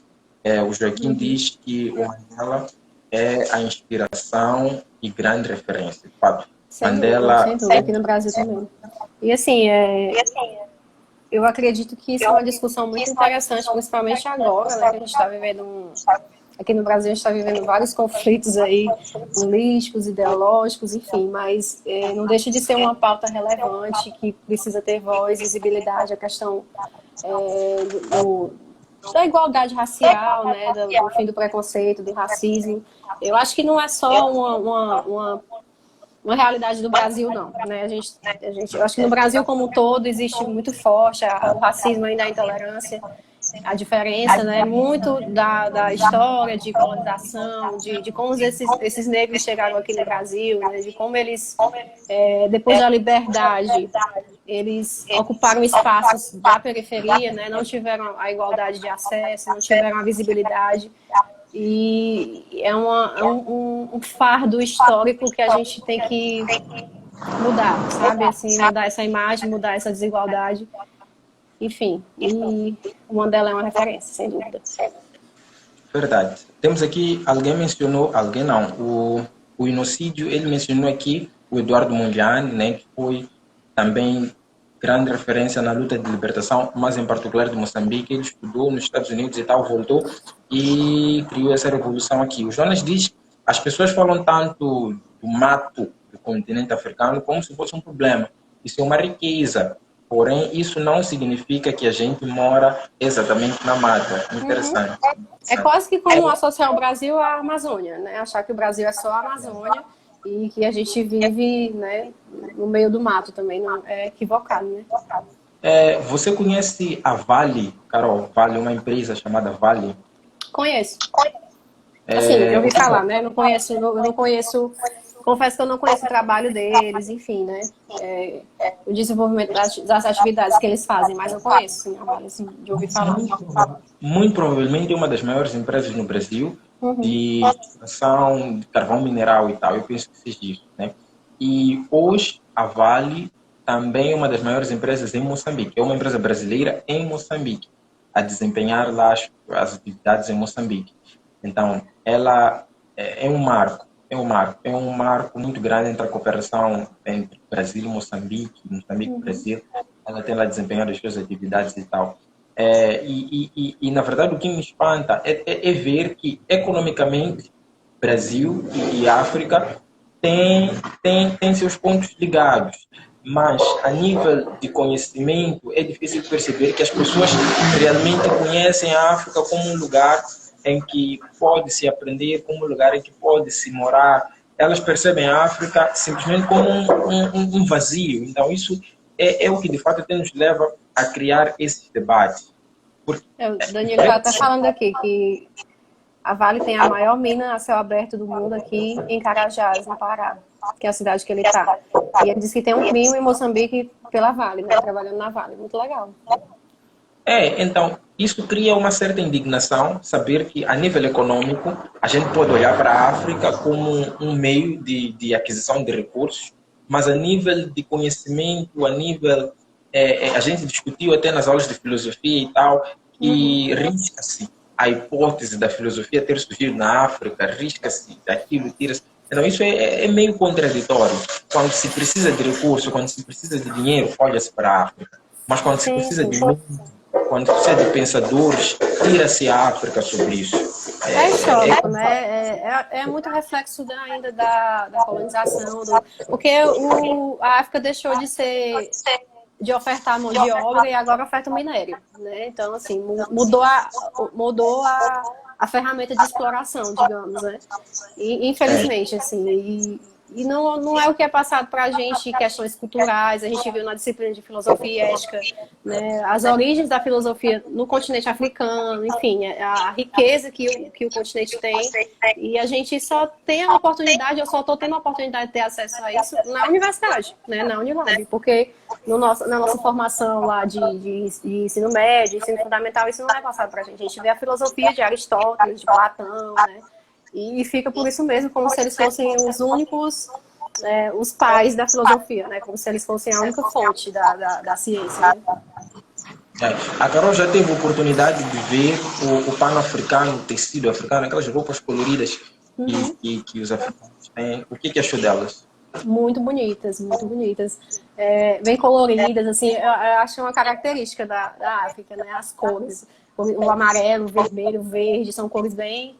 O Joaquim diz que o Mandela é a inspiração e grande referência. De fato, Sem dúvida, aqui no Brasil também. E assim, eu acredito que isso é uma discussão muito interessante, principalmente agora, né, que a gente está vivendo aqui no Brasil a gente está vivendo vários conflitos aí, políticos, ideológicos, enfim, mas não deixa de ser uma pauta relevante, que precisa ter voz, visibilidade, a questão da igualdade racial, né, do fim do preconceito, do racismo. Eu acho que não é só uma realidade do Brasil, não, né? Eu acho que no Brasil como um todo existe muito forte o racismo, ainda a intolerância, a diferença, né? Muito da história de colonização, de como esses negros chegaram aqui no Brasil, né? De como eles, depois da liberdade, eles ocuparam espaços da periferia, né? Não tiveram a igualdade de acesso, não tiveram a visibilidade. E é um fardo histórico que a gente tem que mudar, sabe? Assim, mudar essa imagem, mudar essa desigualdade. Enfim, e o Mandela é uma referência, sem dúvida. Verdade. Temos aqui, alguém não, o Inocídio, ele mencionou aqui o Eduardo Mondlane, né, que foi também grande referência na luta de libertação, mas em particular de Moçambique. Ele estudou nos Estados Unidos e tal, voltou e criou essa revolução aqui. O Jonas diz, as pessoas falam tanto do mato do continente africano como se fosse um problema. Isso é uma riqueza. Porém, isso não significa que a gente mora exatamente na mata. Interessante. É quase que como associar o Brasil à Amazônia, né? Achar que o Brasil é só a Amazônia e que a gente vive, né, no meio do mato também. Não é equivocado, né? Você conhece a Vale, Carol? Vale, uma empresa chamada Vale? Conheço. Assim, eu ouvi falar, né? Eu não conheço. Confesso que eu não conheço o trabalho deles, enfim, né? O desenvolvimento das atividades que eles fazem, mas eu conheço, sim, a Vale, assim, de ouvir falar. Muito provavelmente é uma das maiores empresas no Brasil de extração de carvão mineral e tal. Eu penso que seja isso, né? E hoje a Vale também é uma das maiores empresas em Moçambique. É uma empresa brasileira em Moçambique, a desempenhar lá as atividades em Moçambique. Então, ela é um marco, é um marco muito grande entre a cooperação entre Brasil e Moçambique, Moçambique e Uhum. Brasil. Ela tem lá desempenhado as suas atividades e tal. Na verdade, o que me espanta é ver que, economicamente, Brasil e África têm seus pontos ligados, mas a nível de conhecimento é difícil perceber que as pessoas realmente conhecem a África como um lugar em que pode se aprender, como um lugar em que pode se morar. Elas percebem a África simplesmente como um vazio. Então, isso é o que de fato até nos leva a criar esses debates. Porque O Danilo está até falando aqui que a Vale tem a maior mina a céu aberto do mundo aqui em Carajás, no Pará, que é a cidade que ele está. E ele disse que tem um primo em Moçambique pela Vale, né? Trabalhando na Vale. Muito legal. então, isso cria uma certa indignação, saber que, a nível econômico, a gente pode olhar para a África como um meio de aquisição de recursos, mas a nível de conhecimento, a nível. A gente discutiu até nas aulas de filosofia e tal, Uhum. e risca-se a hipótese da filosofia ter surgido na África, risca-se daquilo, tira-se. Então, isso é meio contraditório. Quando se precisa de recursos, quando se precisa de dinheiro, olha-se para a África. Mas quando se Sim, precisa sim. de mundo, quando se precisa de pensadores, tira-se a África sobre isso. É É, é, histórico, né? É muito reflexo ainda da colonização, porque a África deixou de ofertar mão de obra e agora oferta o minério, né? Então, assim, mudou a ferramenta de exploração, digamos, né? E, infelizmente, assim, e não é o que é passado para a gente, questões culturais, a gente viu na disciplina de filosofia ética, né, as origens da filosofia no continente africano, enfim, a riqueza que o continente tem, e a gente só tem a oportunidade, eu só estou tendo a oportunidade de ter acesso a isso na universidade, né, na Unilab, porque na nossa formação lá de ensino médio, ensino fundamental, isso não é passado para a gente vê a filosofia de Aristóteles, de Platão, né, e fica por isso mesmo, como se eles fossem os únicos, os pais da filosofia, né? Como se eles fossem a única fonte da ciência, né? a Carol já teve oportunidade de ver o pano africano, o tecido africano, aquelas roupas coloridas Uhum. que os africanos têm. O que achou delas? Muito bonitas, muito bonitas. Bem coloridas, assim, eu acho uma característica da África, né? As cores. O amarelo, o vermelho, o verde, são cores bem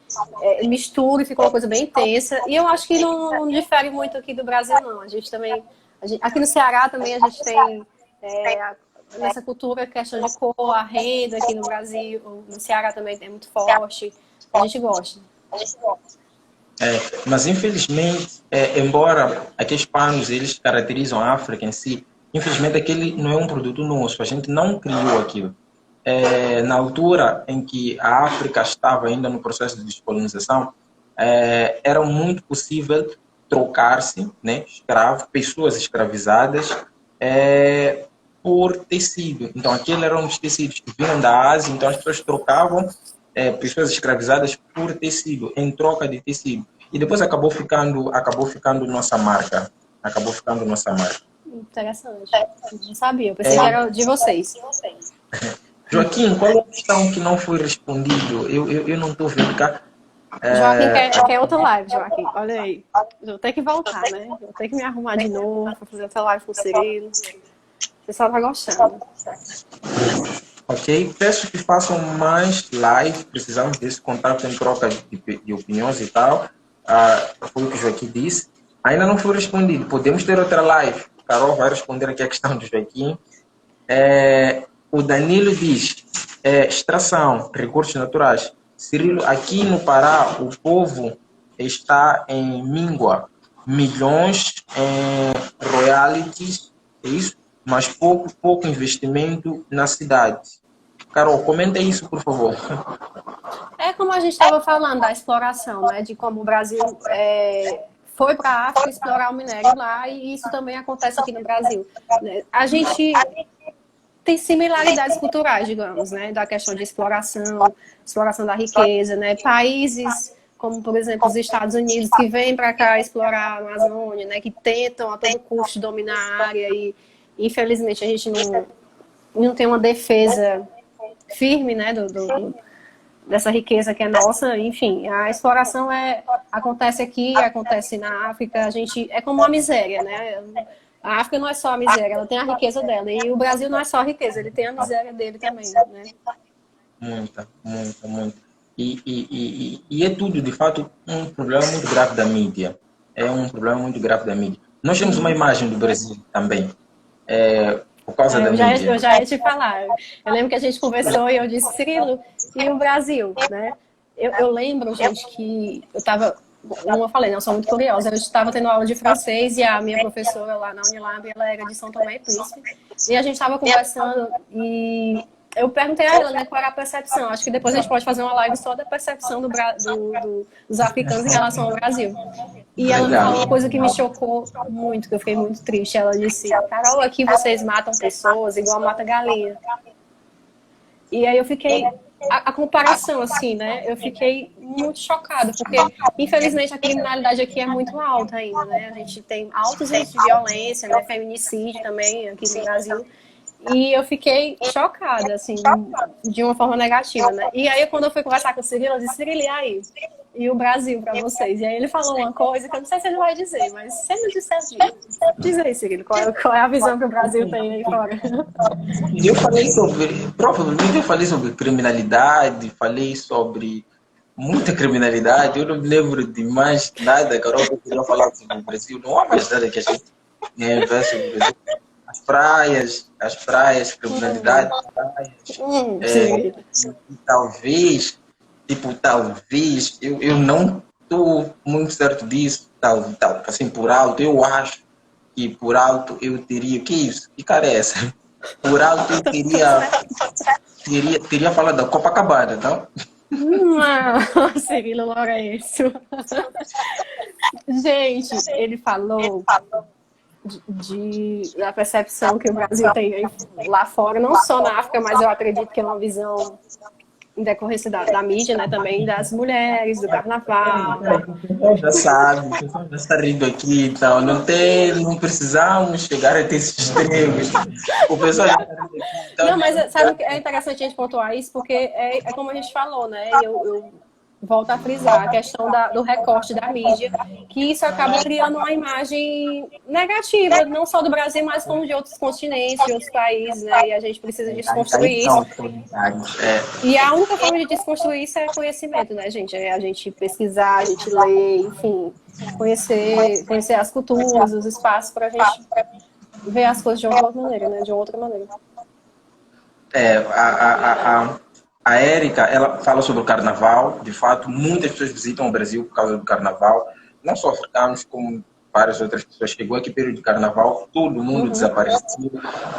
mistura e fica uma coisa bem intensa. E eu acho que não difere muito aqui do Brasil, não. A gente também. Aqui no Ceará também a gente tem nessa cultura questão de cor, a renda aqui no Brasil, no Ceará também é muito forte. A gente gosta. Mas infelizmente, embora aqueles panos eles caracterizam a África em si, infelizmente aquele não é um produto nosso, a gente não criou aquilo. Na altura em que a África estava ainda no processo de descolonização, era muito possível trocar-se, né, pessoas escravizadas, por tecido. Então, aqueles eram os tecidos que vinham da Ásia, então as pessoas trocavam pessoas escravizadas por tecido, em troca de tecido. E depois acabou ficando nossa marca. Acabou ficando nossa marca. Interessante. Não sabia, eu pensei que era de vocês. Joaquim, qual é a questão que não foi respondido? Eu não estou vendo cá. Joaquim É, quer outra live, Joaquim. Olha aí. Eu vou ter que voltar, né? Vou ter que me arrumar de novo para fazer outra live com o Cirilo. O pessoal tá gostando. ok, peço que façam mais live. Precisamos desse contato em troca de opiniões e tal. Foi o que o Joaquim disse. Ainda não foi respondido. Podemos ter outra live. Carol vai responder aqui a questão do Joaquim. O Danilo diz: extração, recursos naturais. Cirilo, aqui no Pará, o povo está em míngua, milhões em royalties, é isso? Mas pouco investimento na cidade. Carol, comenta isso, por favor. É como a gente estava falando da exploração, né? De como o Brasil foi para a África explorar o minério lá, e isso também acontece aqui no Brasil. Né? A gente tem similaridades culturais, digamos, né? Da questão de exploração da riqueza, né? Países como, por exemplo, os Estados Unidos, que vêm para cá explorar a Amazônia, né? Que tentam a todo custo dominar a área e, infelizmente, a gente não tem uma defesa firme, né? dessa riqueza que é nossa, enfim, a exploração acontece aqui, acontece na África, a gente é como uma miséria, né? A África não é só a miséria, ela tem a riqueza dela, e o Brasil não é só a riqueza, ele tem a miséria dele também, né? Muita, muita, muita. E é tudo, de fato, um problema muito grave da mídia. É um problema muito grave da mídia. Nós temos uma imagem do Brasil também, por causa da mídia. Eu já ia te falar. Eu lembro que a gente conversou e eu disse, Cirilo, e o Brasil, né? Eu lembro, gente, que eu estava, como eu falei, eu sou muito curiosa, eu estava tendo aula de francês e a minha professora lá na Unilab, ela era de São Tomé e Príncipe, e a gente estava conversando e eu perguntei a ela, né, qual era a percepção. Acho que depois a gente pode fazer uma live só da percepção dos africanos em relação ao Brasil. E ela me falou uma coisa que me chocou muito, que eu fiquei muito triste. Ela disse, Carol, aqui vocês matam pessoas igual mata galinha. E aí eu fiquei, a comparação, assim, né? Eu fiquei muito chocada, porque, infelizmente, a criminalidade aqui é muito alta ainda, né? A gente tem altos índices de violência, né? Feminicídio também aqui no Brasil. E eu fiquei chocada, assim, de uma forma negativa, né? E aí, quando eu fui conversar com o Cirilo, eu disse, Cirilo, e aí? E o Brasil para vocês? E aí ele falou uma coisa que eu não sei se ele vai dizer, mas se ele disser, diz aí, Cirilo, qual é a visão que o Brasil tem aí fora? Eu falei provavelmente eu falei sobre criminalidade, falei sobre muita criminalidade. Eu não me lembro de mais nada, Carol, que eu queria falar sobre o Brasil. Não há mais nada que a gente vê sobre o Brasil. As praias, criminalidade, talvez, eu não estou muito certo disso, assim, por alto, eu acho que por alto eu teria, que isso? Que cara é essa? Por alto eu teria falado da Copacabana, não? Não, Cirilo Lourenço. Gente, ele falou da percepção que o Brasil tem lá fora, não só na África, mas eu acredito que é uma visão em decorrência da mídia, né, também das mulheres, do carnaval. Já sabe, o pessoal já está rindo aqui, então não precisamos chegar até esses extremos. O pessoal já está rindo aqui. Então, não, mas sabe o que é interessante a gente pontuar isso, porque é como a gente falou, né? Eu volto a frisar a questão do recorte da mídia, que isso acaba criando uma imagem negativa, não só do Brasil, mas como de outros continentes, de outros países, né? E a gente precisa desconstruir isso. E a única forma de desconstruir isso é conhecimento, né, gente? É a gente pesquisar, a gente ler, enfim, conhecer as culturas, os espaços, para a gente ver as coisas de uma outra maneira, né? De uma outra maneira. A Érica, ela fala sobre o carnaval. De fato, muitas pessoas visitam o Brasil por causa do carnaval. Não só africanos, como várias outras pessoas. Chegou aqui período de carnaval, todo mundo desapareceu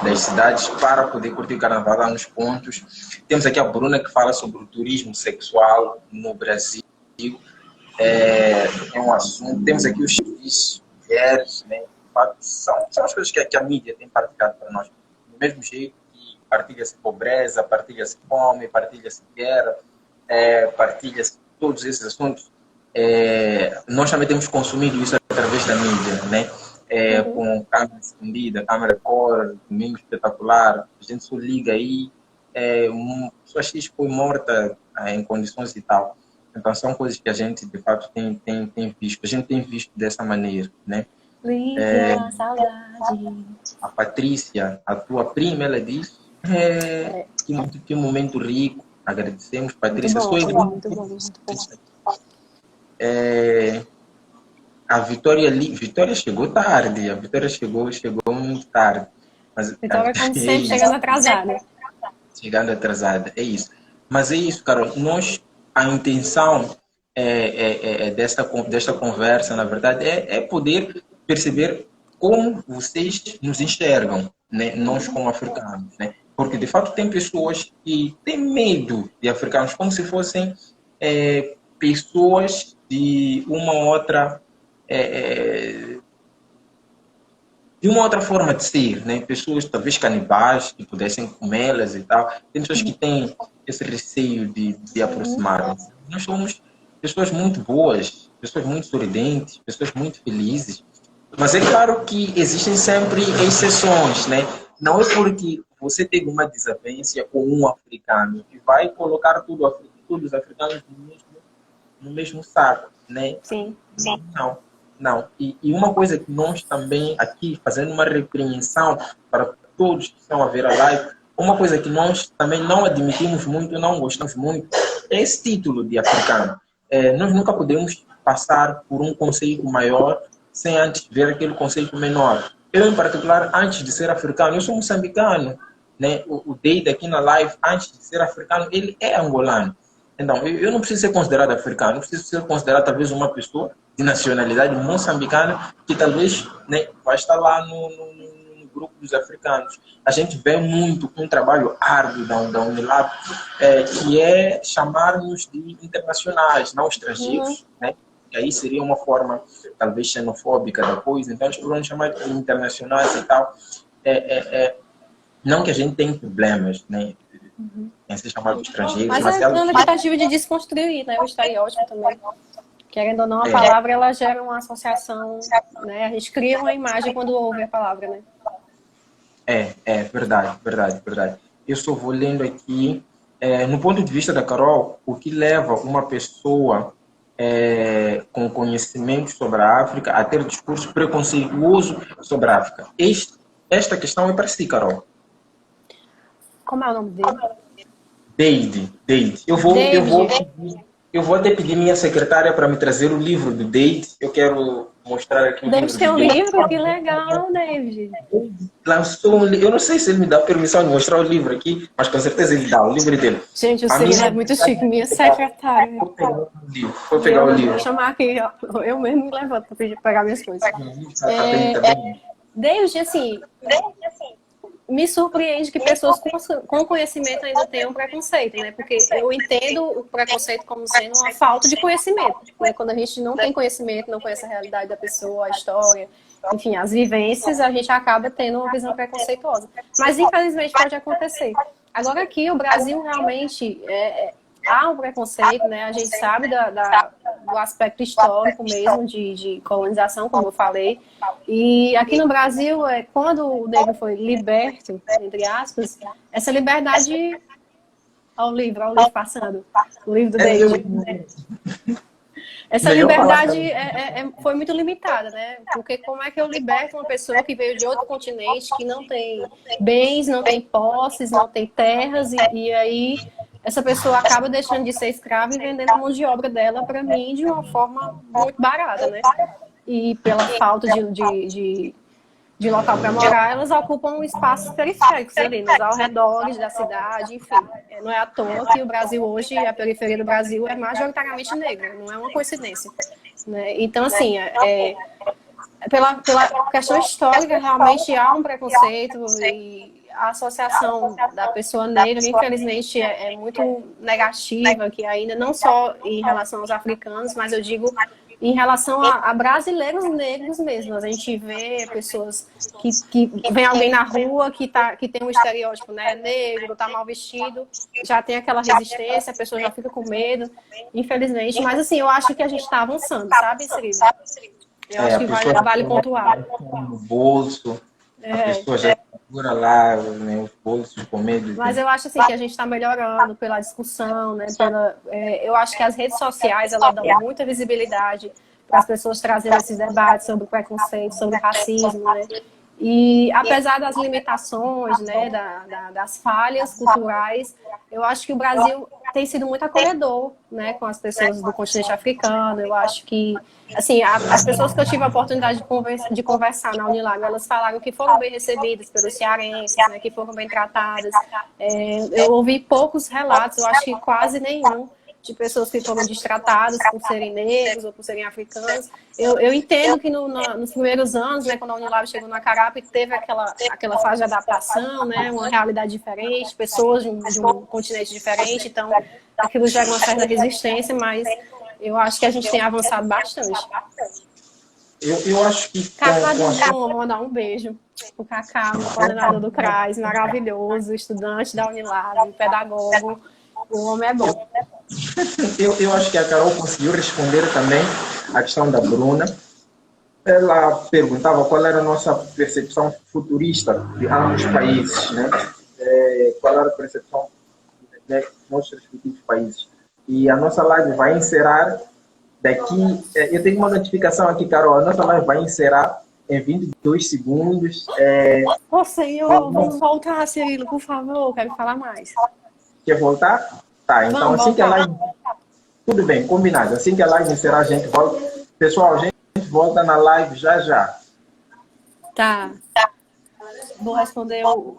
das cidades para poder curtir o carnaval lá nos pontos. Temos aqui a Bruna, que fala sobre o turismo sexual no Brasil. É um assunto. Temos aqui os serviços, mulheres, né? De fato, são as coisas que a mídia tem partilhado para nós. Do mesmo jeito, partilha-se pobreza, partilha-se fome, partilha-se guerra, partilha-se todos esses assuntos. Nós também temos consumido isso através da mídia, né? Com câmera escondida, câmera cor, domingo espetacular, a gente só liga aí, uma pessoa X foi morta em condições e tal. Então são coisas que a gente de fato tem visto, a gente tem visto dessa maneira, né? Saudade. A Patrícia, a tua prima, ela diz que momento rico, agradecemos, Patrícia. Muito bom. A Vitória chegou tarde, a Vitória chegou muito tarde. Mas, Vitória, como sempre, chegando atrasada. Chegando atrasada, é isso. Mas é isso, Carol, a intenção desta conversa, na verdade, é poder perceber como vocês nos enxergam, né? Nós como africanos, né? Porque, de fato, tem pessoas que têm medo de africanos, como se fossem pessoas de uma outra forma de ser, né? Pessoas, talvez, canibais, que pudessem comê-las e tal. Tem pessoas que têm esse receio de aproximar-se. Nós somos pessoas muito boas, pessoas muito sorridentes, pessoas muito felizes. Mas é claro que existem sempre exceções, né? Não é porque você teve uma desavença com um africano que vai colocar tudo todos os africanos no mesmo saco, né? Sim. Não, não. E uma coisa que nós também aqui, fazendo uma repreensão para todos que estão a ver a live, uma coisa que nós também não admitimos muito, não gostamos muito, é esse título de africano. Nós nunca podemos passar por um conceito maior sem antes ver aquele conceito menor. Eu, em particular, antes de ser africano, eu sou moçambicano, né? O Deide aqui na live, antes de ser africano, ele é angolano. Então, eu não preciso ser considerado africano, eu preciso ser considerado talvez uma pessoa de nacionalidade moçambicana que talvez, né, vai estar lá no grupo dos africanos. A gente vê muito um trabalho árduo da Unilab, que é chamar-nos de internacionais, não estrangeiros, né? Que aí seria uma forma talvez xenofóbica da coisa. Então, eles poderiam chamar de internacionais e tal. Não que a gente tenha problemas, né? Em ser chamado de estrangeiros, mas é uma tentativa de desconstruir, né, o estereótipo também. Querendo ou não, a palavra ela gera uma associação, né? A gente cria uma imagem quando ouve a palavra, né? Verdade. Eu só vou lendo aqui, no ponto de vista da Carol, o que leva uma pessoa com conhecimento sobre a África a ter discurso preconceituoso sobre a África. Esta questão é para si, Carol. Como é o nome dele? Deide. Eu vou até pedir minha secretária para me trazer o livro do Deide. Eu quero mostrar aqui o livro. David tem um livro? Que legal, David. Lançou eu não sei se ele me dá permissão de mostrar o livro aqui, mas com certeza ele dá, o livro dele. Gente, o Ciro é muito chique, minha secretária. Vou pegar o livro. Vou chamar aqui, eu mesmo me levanto para pegar minhas coisas. David, assim, me surpreende que pessoas com conhecimento ainda tenham preconceito, né? Porque eu entendo o preconceito como sendo uma falta de conhecimento, né? Quando a gente não tem conhecimento, não conhece a realidade da pessoa, a história, enfim, as vivências, a gente acaba tendo uma visão preconceituosa. Mas, infelizmente, pode acontecer. Agora, aqui, o Brasil realmente há um preconceito, né? A gente sabe do aspecto histórico mesmo de colonização, como eu falei. E aqui no Brasil, quando o negro foi liberto, entre aspas, essa liberdade... Olha o livro passando. O livro do David. Essa liberdade foi muito limitada, né? Porque como é que eu liberto uma pessoa que veio de outro continente, que não tem bens, não tem posses, não tem terras, e aí essa pessoa acaba deixando de ser escrava e vendendo a mão de obra dela para mim de uma forma muito barata, né? E pela falta de local para morar, elas ocupam espaços periféricos ali, nos arredores da cidade, enfim. Não é à toa que o Brasil hoje, a periferia do Brasil, é majoritariamente negra, não é uma coincidência. Né? Então, assim, pela questão histórica, realmente há um preconceito e a associação da pessoa negra, infelizmente, é muito negativa, que ainda não só em relação aos africanos, mas eu digo em relação a brasileiros negros mesmo. A gente vê pessoas que vem alguém na rua que tem um estereótipo, né, negro, tá mal vestido, já tem aquela resistência, a pessoa já fica com medo, infelizmente. Mas assim, eu acho que a gente está avançando, sabe, Cirilo? Eu acho que vale pontuar. No bolso, a pessoa já segura lá, né, os bolsos com medo. Mas eu acho assim que a gente está melhorando pela discussão, né? Eu acho que as redes sociais elas dão muita visibilidade para as pessoas trazerem esses debates sobre preconceito, sobre racismo, né? E apesar das limitações, né, das falhas culturais, eu acho que o Brasil tem sido muito acolhedor, né, com as pessoas do continente africano. Eu acho que, assim, as pessoas que eu tive a oportunidade de conversar na Unilab, elas falaram que foram bem recebidas pelos cearenses, né, que foram bem tratadas. Eu ouvi poucos relatos, eu acho que quase nenhum, de pessoas que foram destratadas por serem negros ou por serem africanos. Eu entendo que nos primeiros anos, né, quando a Unilab chegou na Carap, teve aquela fase de adaptação, né, uma realidade diferente, pessoas de um continente diferente, então aquilo gera uma certa resistência, mas eu acho que a gente tem avançado bastante. Eu acho que... Cacá vou mandar um beijo pro Cacá, coordenador do CRAS, maravilhoso, estudante da Unilab, pedagogo. O homem é bom. Eu acho que a Carol conseguiu responder também a questão da Bruna. Ela perguntava qual era a nossa percepção futurista de ambos os países, né? Qual era a percepção, né, dos nossos respectivos países. E a nossa live vai encerrar daqui. Eu tenho uma notificação aqui, Carol. A nossa live vai encerrar em 22 segundos. Ô, Senhor, vamos voltar, Cirilo, por favor, quero falar mais. Quer voltar? Tá, então Vamos assim que a voltar. live. Tudo bem, combinado. Assim que a live encerrar, a gente volta. Pessoal, a gente volta na live já já. Tá. Vou responder o